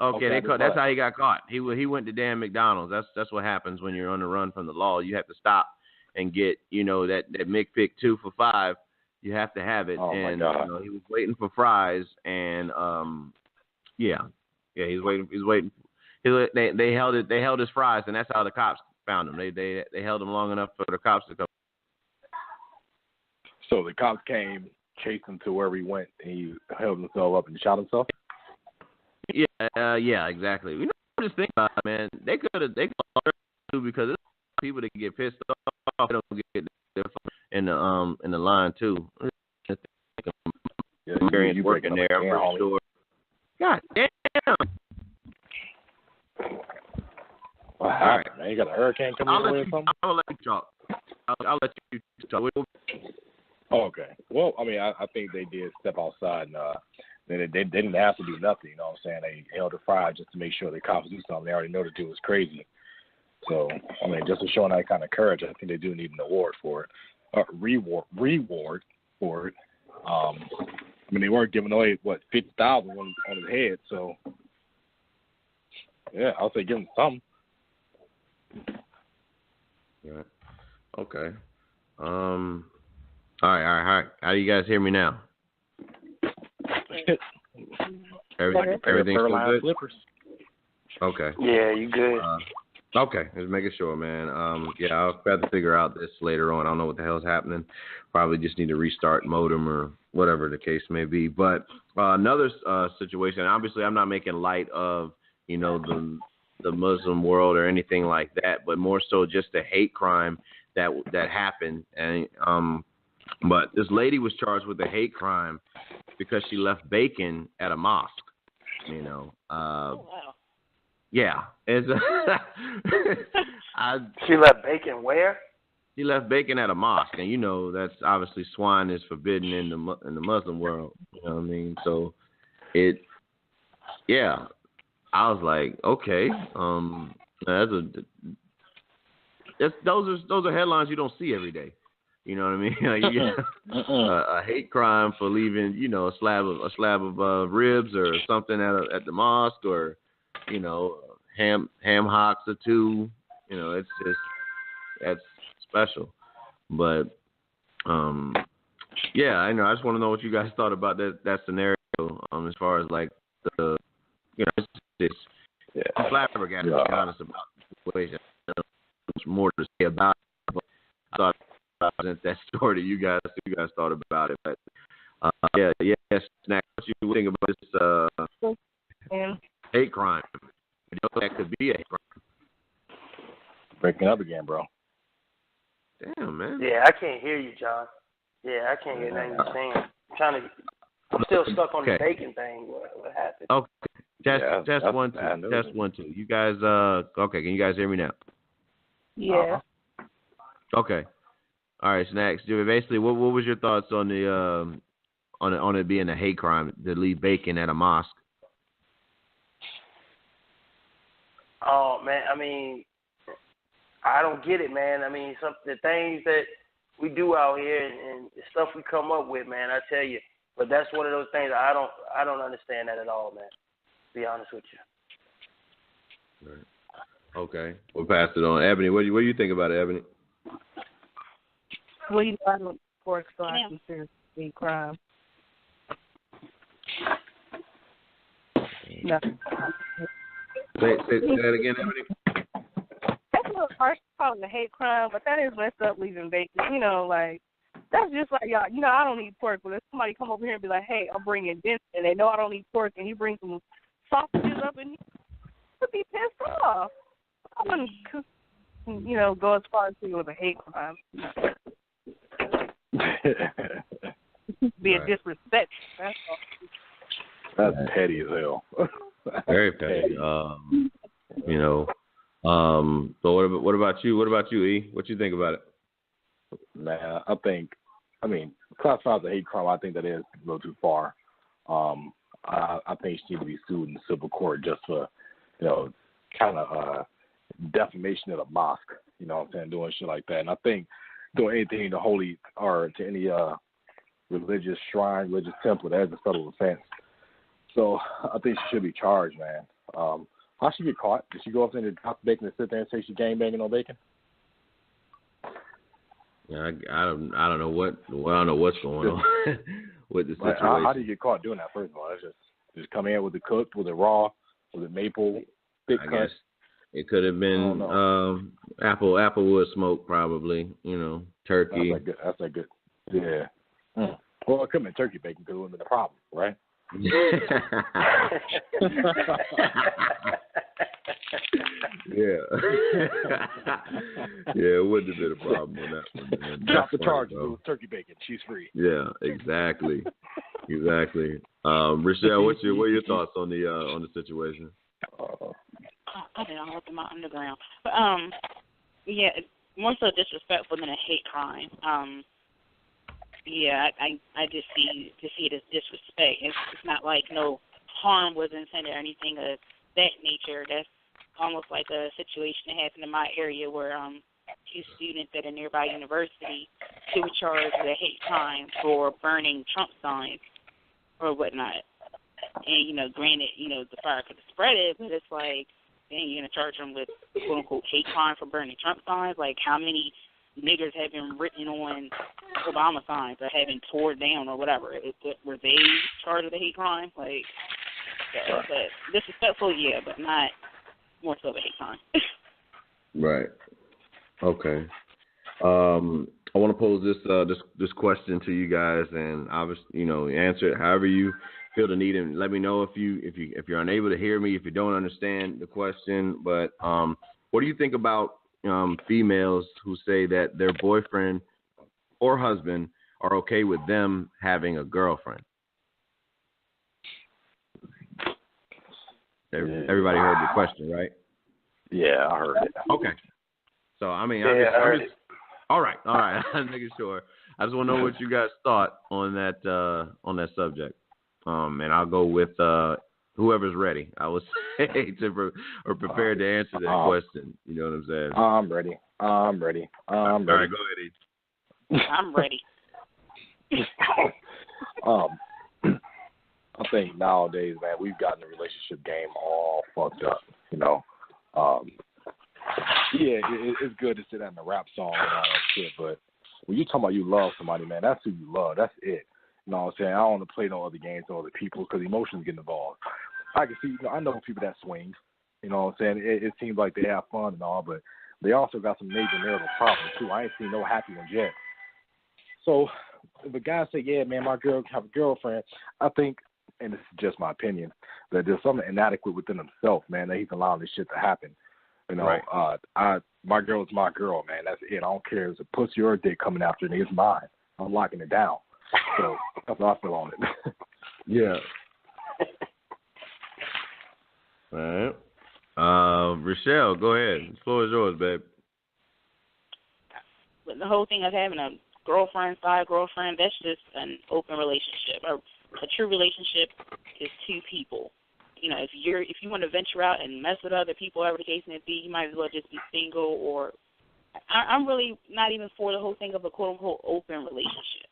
D: Okay, that's how he got caught. He went to damn McDonald's. That's what happens when you're on the run from the law. You have to stop and get that McPick 2 for $5. You have to have it.
H: Oh,
D: and
H: my God.
D: he was waiting for fries, and he's waiting. They held his fries, and that's how the cops found him. They held him long enough for the cops to come.
H: So the cops came, chased him to wherever he went, and he held himself up and shot himself.
D: Yeah, exactly. Just think about it, man. They could too, because there's people that get pissed off. They don't get in the line too.
H: Yeah,
D: you working there, I'm pretty sure. God damn.
H: All right, man. You got a hurricane coming your way or something?
D: I'll let you talk. I'll let you talk.
H: Oh, okay. Well, I mean, I think they did step outside, and they didn't have to do nothing. You know what I'm saying? They held the fire just to make sure the cops do something. They already know the dude was crazy. So, I mean, just for showing that kind of courage, I think they do need an award for it, reward for it. I mean, they were giving away $50,000 on his head. So, yeah, I'll say give him something.
D: Yeah. Okay. All right. How do you guys hear me now? Everything's still good? Okay.
E: Yeah, you good.
D: Okay, just making sure, man. I'll have to figure out this later on. I don't know what the hell's happening. Probably just need to restart modem or whatever the case may be. But another situation, obviously I'm not making light of, the Muslim world or anything like that, but more so just the hate crime that happened. And but this lady was charged with a hate crime because she left bacon at a mosque.
F: Oh, wow.
D: Yeah.
E: She left bacon where?
D: She left bacon at a mosque, and that's obviously swine is forbidden in the Muslim world. You know what I mean? So I was like, okay, those are headlines you don't see every day. You know what I mean? Like you get a hate crime for leaving, a slab of ribs or something at the mosque, or ham hocks or two. It's just that's special. But I know. I just want to know what you guys thought about that scenario. As far as like the, it's flabbergasted, to be honest, about the situation. There's more to say about it, but I thought I'd present that story to you guys. You guys thought about it, but Snacks, what you think about this hate crime? That could be a hate crime.
H: Breaking up again, bro.
D: Damn, man.
E: Yeah, I can't hear you, John. Yeah, I can't hear nothing you're saying. I'm still stuck on the bacon thing. What happened?
D: Okay. Test 1 2. Test 1 2. You guys okay, can you guys hear me now?
G: Yeah.
D: Okay. All right, Snacks. Basically, what was your thoughts on the on it being a hate crime to leave bacon at a mosque?
E: Oh man, I mean, I don't get it, man. I mean, the things that we do out here and the stuff we come up with, man, I tell you. But that's one of those things I don't understand that at all, man. To be honest with you.
D: Right. Okay, we'll pass it on. Ebony, what do you think about it, Ebony?
G: Well, I don't support, so I consider it to be a crime. No.
D: Say that again, Ebony.
G: That's a little harsh to call it a hate crime, but that is messed up leaving bacon. That's just like y'all. I don't eat pork, but if somebody come over here and be like, "Hey, I'm bringing this," and they know I don't eat pork, and you bring some sausages up, and you would be pissed off. I wouldn't, go as far as saying it was a hate crime. Be a disrespect. That's all.
H: That's petty as hell.
D: Very petty. you know. So what about you? What about you, E? What you think about it?
H: Man, I mean, classified as a hate crime, I think that is a little too far. I think she needs to be sued in civil court just for, kind of defamation of the mosque, you know what I'm saying, doing shit like that. And I think doing anything to holy or to any religious shrine, religious temple, that is a federal offense. So I think she should be charged, man. How'd she get caught? Did she go up there and drop bacon and sit there and say she gangbanging on bacon?
D: Yeah, I don't know what's going on with the situation.
H: How do you get caught doing that? First of all, that's just come in with it cooked, was it raw, was it maple, thick cut?
D: Guess it could have been applewood smoke, probably. Turkey.
H: That's a good. Yeah. Mm. Well, it could have been turkey bacon because it wouldn't have been a problem, right?
D: Yeah. Yeah, it wouldn't have been a problem on that one, man.
H: Drop the charges. It was turkey bacon. She's free.
D: Yeah, exactly. Rachelle, what are your thoughts on the situation?
F: I don't know, look at my underground. But yeah, more so disrespectful than a hate crime. Yeah, I just see it as disrespect. It's not like no harm was intended or anything of that nature. That's almost like a situation that happened in my area where two students at a nearby university who were charged with a hate crime for burning Trump signs or whatnot. And, granted, the fire could have spread it, but it's like, dang, you're going to charge them with quote-unquote hate crime for burning Trump signs? Like, how many niggers have been written on Obama signs or have been torn down or whatever? Were they charged with a hate crime? Like, yeah, but disrespectful, yeah, but not more so of a hate crime.
D: Right. Okay. I want to pose this question to you guys, and obviously, answer it however you feel the need, and let me know if you're unable to hear me, if you don't understand the question. But what do you think about females who say that their boyfriend or husband are okay with them having a girlfriend? Everybody heard the question, right?
H: Yeah, I heard it.
D: Okay. So, I mean, all right. I'm making sure. I just want to know what you guys thought on that subject. And I'll go with whoever's ready. I was prepared to answer that question. You know what I'm saying?
H: I'm ready. All right,
D: go ahead, E.
F: I'm ready.
H: I think nowadays, man, we've gotten the relationship game all fucked up. It's good to sit down and rap song and all that shit, but when you talking about you love somebody, man, that's who you love. That's it. You know what I'm saying? I don't want to play no other games with other people because emotions get involved. I can see, I know people that swing. You know what I'm saying? It seems like they have fun and all, but they also got some major marital problems too. I ain't seen no happy ones yet. So if a guy say, yeah, man, my girl have a girlfriend, I think, and this is just my opinion, that there's something inadequate within himself, man, that he's allowing this shit to happen.
D: Right.
H: My girl is my girl, man. That's it. I don't care if it's a pussy or a dick coming after me. It's mine. I'm locking it down. So that's how I feel on it.
D: Yeah. All right. Rachelle, go ahead. The floor is yours, babe.
F: But the whole thing of having a girlfriend, side girlfriend, that's just an open relationship. A true relationship is two people. If you want to venture out and mess with other people, whatever the case may be, you might as well just be single. Or I'm really not even for the whole thing of a quote unquote open relationship.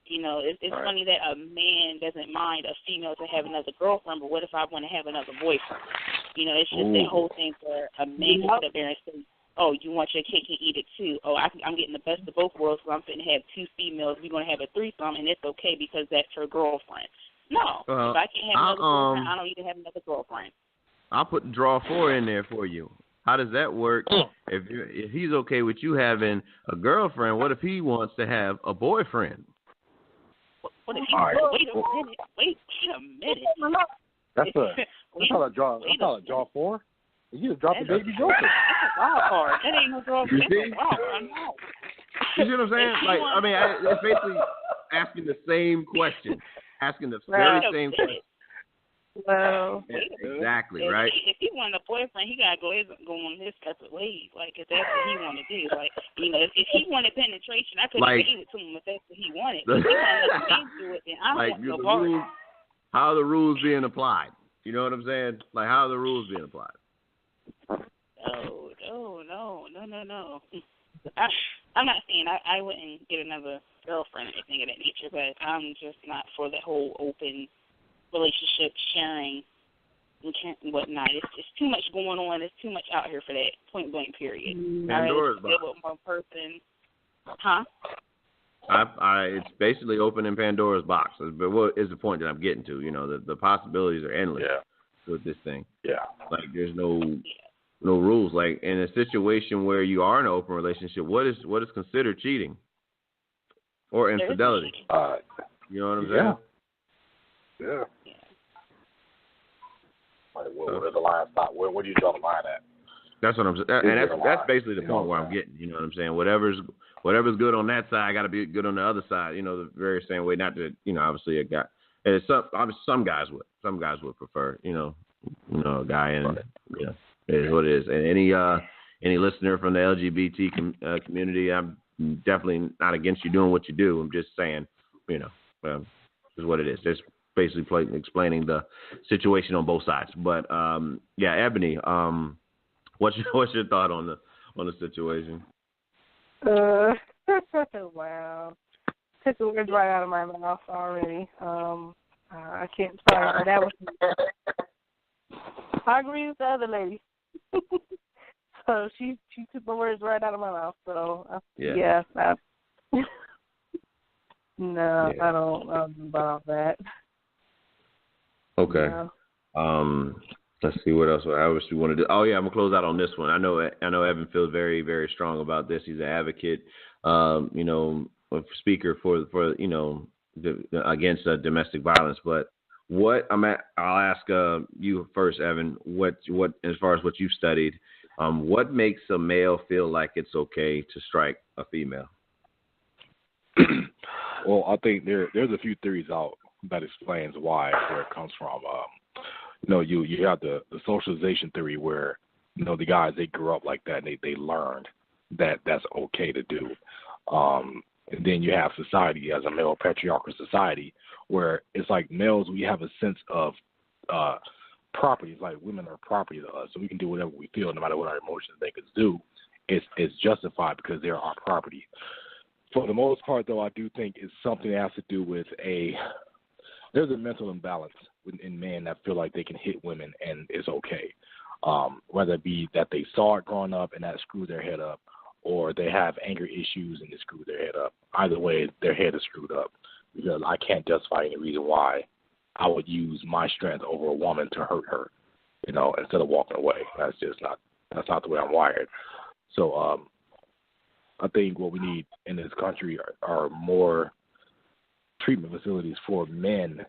F: It's
H: right.
F: funny that a man doesn't mind a female to have another girlfriend, but what if I want to have another boyfriend? It's just that whole thing where a man can sit up there and say, oh, you want your cake and eat it too. Oh, I'm getting the best of both worlds, so I'm going to have two females. We're going to have a threesome, and it's okay because that's her girlfriend. No, if I can't have another girlfriend, I don't need to have another girlfriend.
D: I'll put draw 4 in there for you. How does that work? If he's okay with you having a girlfriend, what if he wants to have a boyfriend?
F: What if he wait a minute.
H: That's how I draw 4. You just dropped the baby joker.
F: That's a wild card. That ain't no draw.
D: You
F: that's
D: see?
F: a wild card. No.
D: You see what I'm saying? It's basically asking the same question. Asking the very same question.
G: Well,
D: exactly, right?
F: If he wanted a boyfriend, he gotta go on his separate ways. Like if that's what he wanted to do, like if he wanted penetration, I couldn't give it to him if that's what he wanted. If he wanted to do it, then I want no part.
D: How are the rules being applied? You know what I'm saying? Like how are the rules being applied?
F: No. I'm not saying I wouldn't get another girlfriend or anything of that nature, but I'm just not for the whole open relationship sharing and whatnot. It's just too much going on. There's too much out here for that. Point blank. Period.
D: Pandora's box.
F: With one person, huh?
D: It's basically opening Pandora's box. But what is the point that I'm getting to? You know, the possibilities are endless with this thing.
H: Yeah.
D: Like there's no rules. Like in a situation where you are in an open relationship, what is considered cheating or infidelity? You know what I'm saying?
H: Yeah. Like, where does the line stop? Where do you draw the line at?
D: That's what I'm saying, and that's basically the point where I'm getting. You know what I'm saying? Whatever's good on that side, got to be good on the other side. You know, the very same way. Not that obviously a guy. And some guys would prefer a guy and it is what it is. And any listener from the LGBT community, I'm definitely not against you doing what you do. I'm just saying, is what it is. Just basically explaining the situation on both sides. But Ebony, what's your thought on the situation?
G: Wow, took the words right out of my mouth already. I can't start. That was. I agree with the other lady. So she took the words right out of my mouth. So no, I don't know about that.
D: Okay.
G: No.
D: Let's see what else. I wish we wanted to do. Oh yeah, I'm gonna close out on this one. I know Evan feels very, very strong about this. He's an advocate, a speaker for against domestic violence. But I'll ask you first, Evan. What as far as what you've studied, what makes a male feel like it's okay to strike a female?
H: Well, I think there's a few theories out that explains where it comes from. You have the socialization theory where the guys, they grew up like that and they learned that that's okay to do. And then you have society as a male patriarchal society where it's like males, we have a sense of property. It's like women are property to us, so we can do whatever we feel no matter what our emotions make us do. It's justified because they're our property. For the most part, though, I do think it's something that has to do with there's a mental imbalance in men that feel like they can hit women and it's okay. Whether it be that they saw it growing up and that screwed their head up, or they have anger issues and it screwed their head up. Either way, their head is screwed up because I can't justify any reason why I would use my strength over a woman to hurt her, instead of walking away. That's not the way I'm wired. So I think what we need in this country are more treatment facilities for men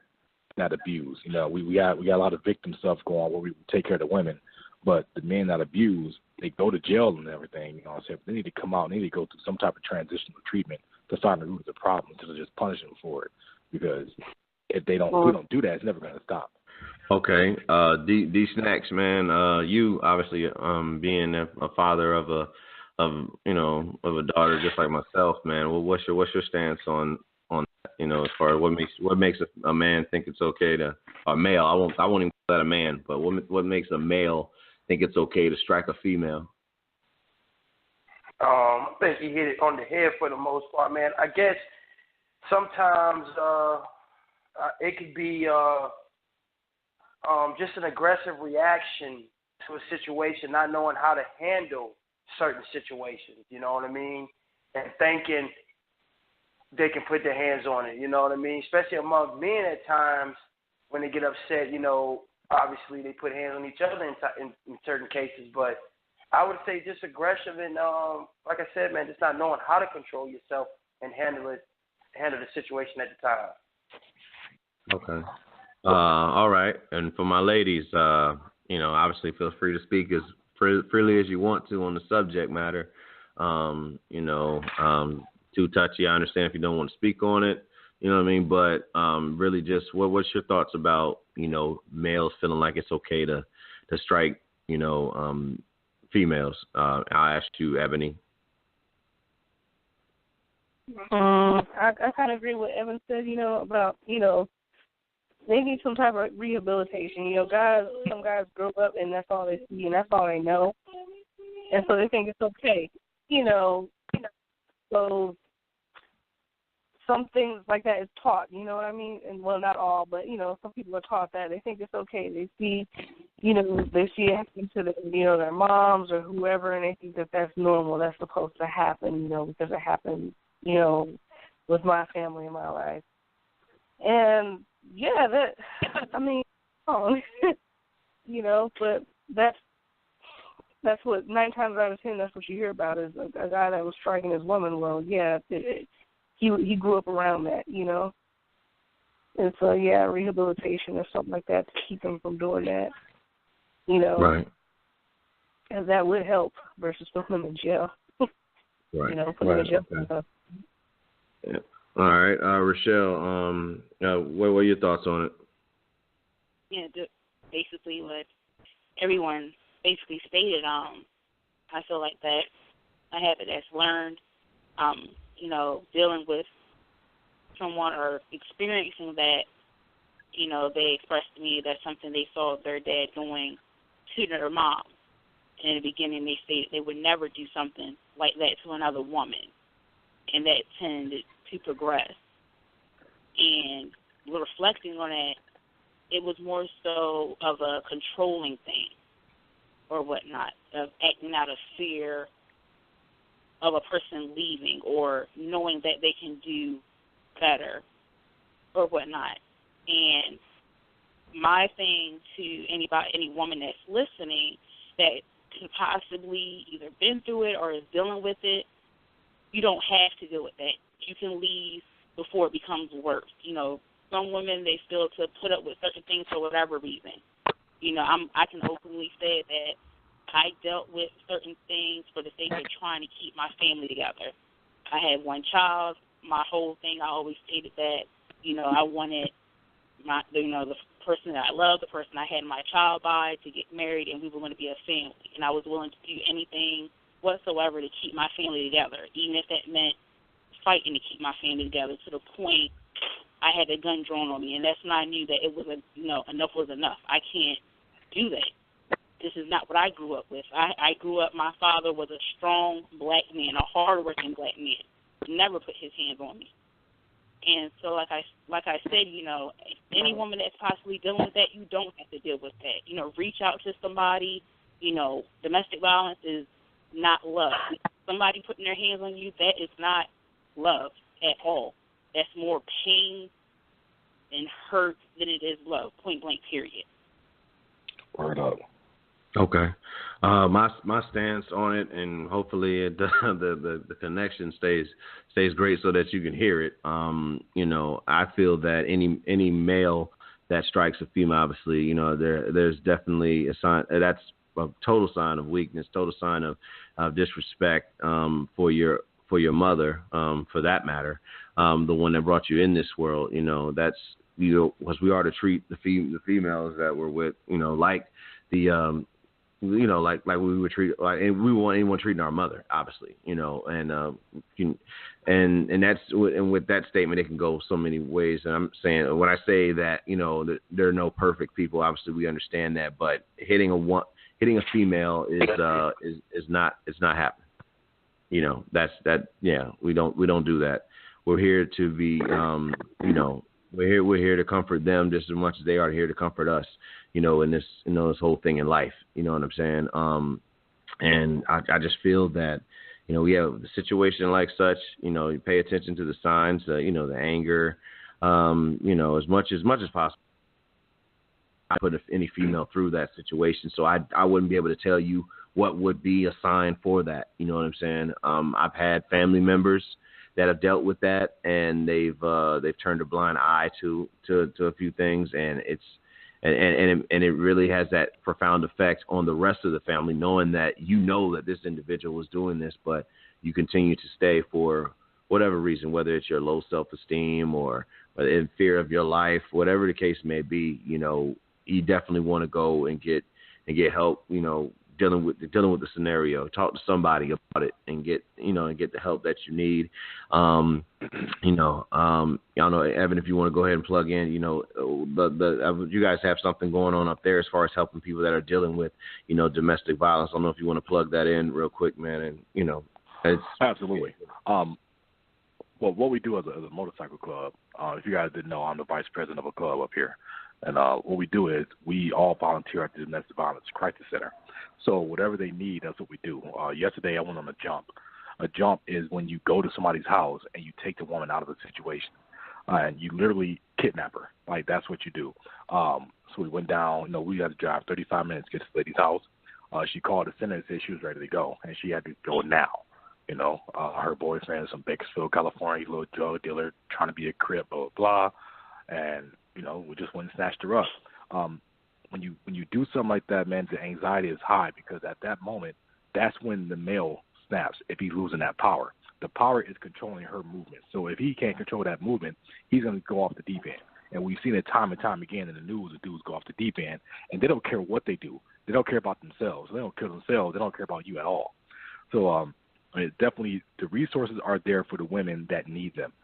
H: that abuse. We got a lot of victim stuff going on where we take care of the women, but the men that abuse, they go to jail and everything. They need to come out. They need to go through some type of transitional treatment to find the root of the problem instead of just punish them for it. Because if we don't do that, it's never going to stop.
D: Okay, D-Schnaks, man. You obviously being a father of a daughter just like myself, man. Well, what's your stance on that? As far as what makes a man think it's okay to, or male? I won't even call that a man, but what makes a male think it's okay to strike a female?
E: I think you hit it on the head for the most part, man. I guess sometimes it could be just an aggressive reaction to a situation, not knowing how to handle certain situations, you know what I mean? And thinking they can put their hands on it, you know what I mean? Especially among men at times when they get upset, obviously they put hands on each other in certain cases. But I would say just aggressive and, like I said, man, just not knowing how to control yourself and handle the situation at the time.
D: Okay. All right. And for my ladies, obviously feel free to speak as freely as you want to on the subject matter. Too touchy, I understand if you don't want to speak on it, you know what I mean? But really just what's your thoughts about, males feeling like it's okay to strike, females. I'll ask you, Ebony.
G: I kind of agree with what Evan said, about, they need some type of rehabilitation. Some guys grow up and that's all they see and that's all they know. And so they think it's okay, so some things like that is taught, you know what I mean? And well, not all, but, some people are taught that. They think it's okay. They see, they see it happen to their moms or whoever, and they think that that's normal. That's supposed to happen, because it happened, with my family in my life. And, yeah, but that's what 9 times out of 10, that's what you hear about is a guy that was striking his woman. Well, yeah, he grew up around that, And so, yeah, rehabilitation or something like that to keep him from doing that,
D: Right.
G: And that would help versus putting him in jail.
D: Right.
G: Putting him in jail.
D: Okay. Yeah. All right. Rachelle, what are your thoughts on it?
F: Yeah, basically what everyone basically stated. I feel like that I have it as learned, dealing with someone or experiencing that, they expressed to me that's something they saw their dad doing to their mom. And in the beginning, they stated they would never do something like that to another woman, and that tended to progress. And reflecting on that, it was more so of a controlling thing or whatnot, of acting out of fear of a person leaving or knowing that they can do better or whatnot. And my thing to any woman that's listening that could possibly either been through it or is dealing with it, you don't have to deal with that. You can leave before it becomes worse. Some women, they still to put up with certain things for whatever reason. I can openly say that I dealt with certain things for the sake of trying to keep my family together. I had one child. My whole thing, I always stated that, I wanted the person that I loved, the person I had my child by, to get married, and we were going to be a family. And I was willing to do anything whatsoever to keep my family together, even if that meant fighting to keep my family together, to the point I had a gun drawn on me. And that's when I knew that it was, enough was enough. I can't do that. This is not what I grew up with. I grew up, my father was a strong black man, a hard-working black man. Never put his hands on me. And so like I said, any woman that's possibly dealing with that, you don't have to deal with that. Reach out to somebody. Domestic violence is not love. Somebody putting their hands on you, that is not love at all. That's more pain and hurt than it is love, point blank, period.
H: Word up.
D: Okay. My stance on it, and hopefully the connection stays great so that you can hear it. I feel that any male that strikes a female, obviously, there's definitely a sign that's a total sign of weakness, total sign of disrespect for your mother, for that matter, the one that brought you in this world. That's because we are to treat the females that we're with, like the like we would treat, and we want anyone treating our mother, obviously, and that's, and with that statement, it can go so many ways. And I'm saying, when I say that, there are no perfect people, obviously we understand that, but hitting a female is not happening. We don't do that. We're here to be, we're here to comfort them just as much as they are here to comfort us, in this whole thing in life. You know what I'm saying? And I just feel that, we have a situation like such, you pay attention to the signs, the anger, as much as possible. I put any female through that situation, so I wouldn't be able to tell you what would be a sign for that. You know what I'm saying? I've had family members that have dealt with that, and they've turned a blind eye to a few things, and it really has that profound effect on the rest of the family, knowing that that this individual was doing this, but you continue to stay for whatever reason, whether it's your low self-esteem or in fear of your life, whatever the case may be, you know, you definitely want to go and get help, you know, dealing with the scenario. Talk to somebody about it and get the help that you need. You know, I don't know, Evan, if you want to go ahead and plug in, you know, you guys have something going on up there as far as helping people that are dealing with, you know, domestic violence. I don't know if you want to plug that in real quick, man. And, you know, it's
H: absolutely. Well, what we do as a motorcycle club, if you guys didn't know, I'm the vice president of a club up here. And what we do is we all volunteer at the Domestic Violence Crisis Center. So whatever they need, that's what we do. Yesterday I went on a jump. A jump is when you go to somebody's house and you take the woman out of the situation. And you literally kidnap her. Like, that's what you do. So we went down. You know, we had to drive 35 minutes to get to this lady's house. She called the center and said she was ready to go, and she had to go now. You know, her boyfriend is from Bakersfield, California, a little drug dealer, trying to be a crip, blah, blah, blah. And, you know, we just went and snatched her up. When you do something like that, man, the anxiety is high because at that moment, that's when the male snaps if he's losing that power. The power is controlling her movement. So if he can't control that movement, he's going to go off the deep end. And we've seen it time and time again in the news. The dudes go off the deep end, and they don't care what they do. They don't care about themselves. They don't care themselves. They don't care about you at all. So definitely the resources are there for the women that need them.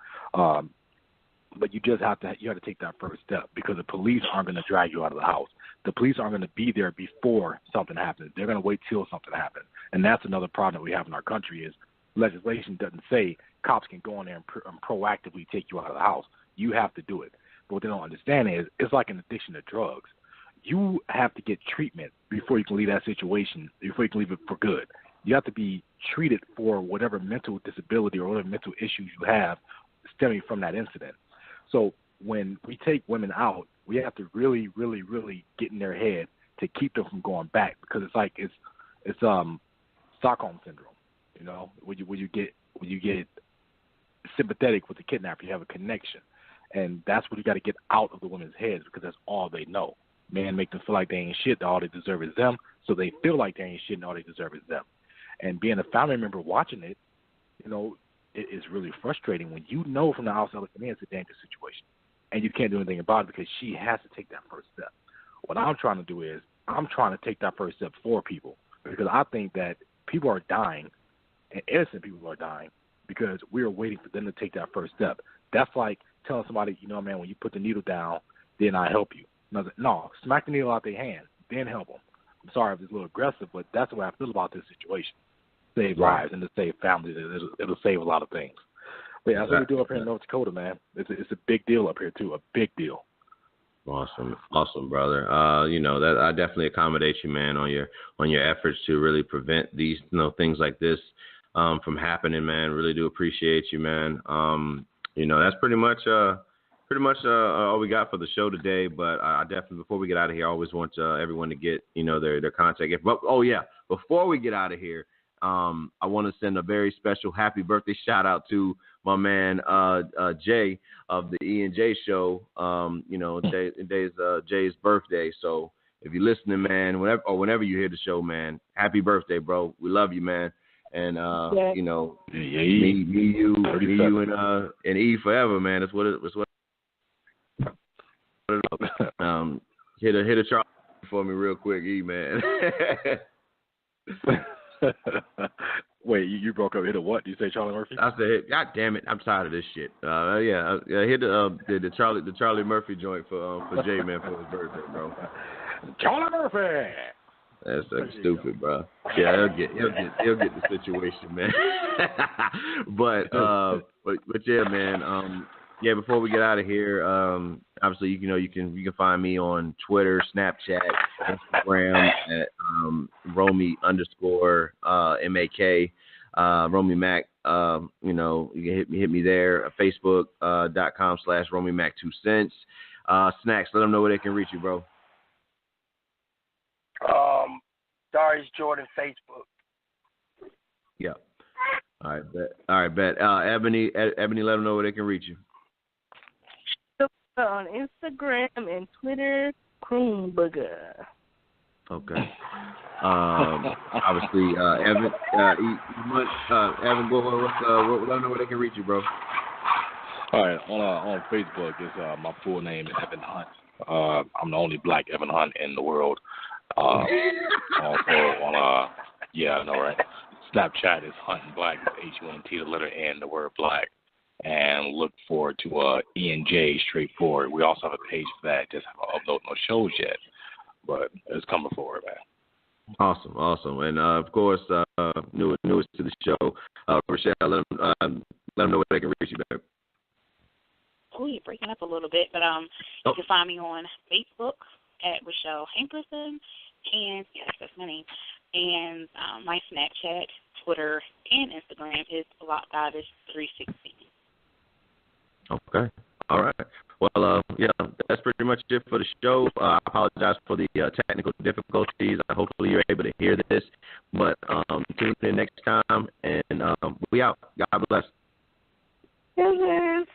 H: But you just have to take that first step because the police aren't going to drag you out of the house. The police aren't going to be there before something happens. They're going to wait till something happens. And that's another problem that we have in our country is legislation doesn't say cops can go in there and proactively take you out of the house. You have to do it. But what they don't understand is it's like an addiction to drugs. You have to get treatment before you can leave that situation, before you can leave it for good. You have to be treated for whatever mental disability or whatever mental issues you have stemming from that incident. So when we take women out, we have to really, really, really get in their head to keep them from going back because it's like it's Stockholm syndrome, you know, when you get sympathetic with the kidnapper, you have a connection, and that's what you got to get out of the women's heads because that's all they know. Man, make them feel like they ain't shit, all they deserve is them, so they feel like they ain't shit, and all they deserve is them. And being a family member watching it, you know, it is really frustrating when you know from the outside looking in it's a dangerous situation, and you can't do anything about it because she has to take that first step. What I'm trying to do is I'm trying to take that first step for people because I think that people are dying, and innocent people are dying because we are waiting for them to take that first step. That's like telling somebody, you know, man, when you put the needle down, then I help you. No, smack the needle out their hand, then help them. I'm sorry if it's a little aggressive, but that's the way I feel about this situation. Save lives and to save families. It'll save a lot of things. But yeah, that's what we do up here in North Dakota, man. It's a big deal up here too, a big deal.
D: Awesome, brother. You know that I definitely accommodate you, man, on your efforts to really prevent these, you know, things like this from happening, man. Really do appreciate you, man. You know, that's pretty much all we got for the show today. But I definitely, before we get out of here, I always want everyone to get, you know, their contact. But before we get out of here, I want to send a very special happy birthday shout out to my man Jay of the E&J show. You know, today's Jay's birthday. So if you're listening, man, whenever you hear the show, man, happy birthday, bro. We love you, man. And you know, me, you, and E forever, man. That's what it. Hit a Charlie for me real quick, E, man.
H: Wait, you broke up. Hit a what? Did you say Charlie Murphy?
D: I said, God damn it, I'm tired of this shit. Hit the Charlie Murphy joint for Jay, man, for his birthday, bro.
H: Charlie Murphy.
D: That's stupid, bro. Yeah, he'll get the situation, man. but yeah, man. Yeah, before we get out of here, obviously, you know, you can find me on Twitter, Snapchat, Instagram at romey_mak, romey-mak. You know, you can hit me there. Facebook.com/romey-mak2cents. Snacks, let them know where they can reach you, bro.
E: Darius Jordan Facebook.
D: Yeah. All right, bet. Ebony, let them know where they can reach you.
G: On Instagram and Twitter, Kroonbugger.
D: Okay. Obviously, Evan, Evan, let them know where they can reach you, bro.
H: All right, on Facebook, it's my full name is Evan Hunt. I'm the only black Evan Hunt in the world. Also on yeah, I know, right? Snapchat is Hunt and Black, HUNT, the letter N, the word black. And look forward to ENJ Straightforward. We also have a page for that. Just haven't uploaded no shows yet, but it's coming forward, man.
D: Awesome. And, of course, newest to the show, Rachelle, let them know where they can reach you back.
F: Oh, you're breaking up a little bit, but you can find me on Facebook at Rachelle Hankerson, and yes, that's my name. And my Snapchat, Twitter, and Instagram is BlockGoddess316.
D: Okay. All right. Well, yeah, that's pretty much it for the show. I apologize for the technical difficulties. Hopefully you're able to hear this. But tune in next time, and we out. God bless.
G: Yes,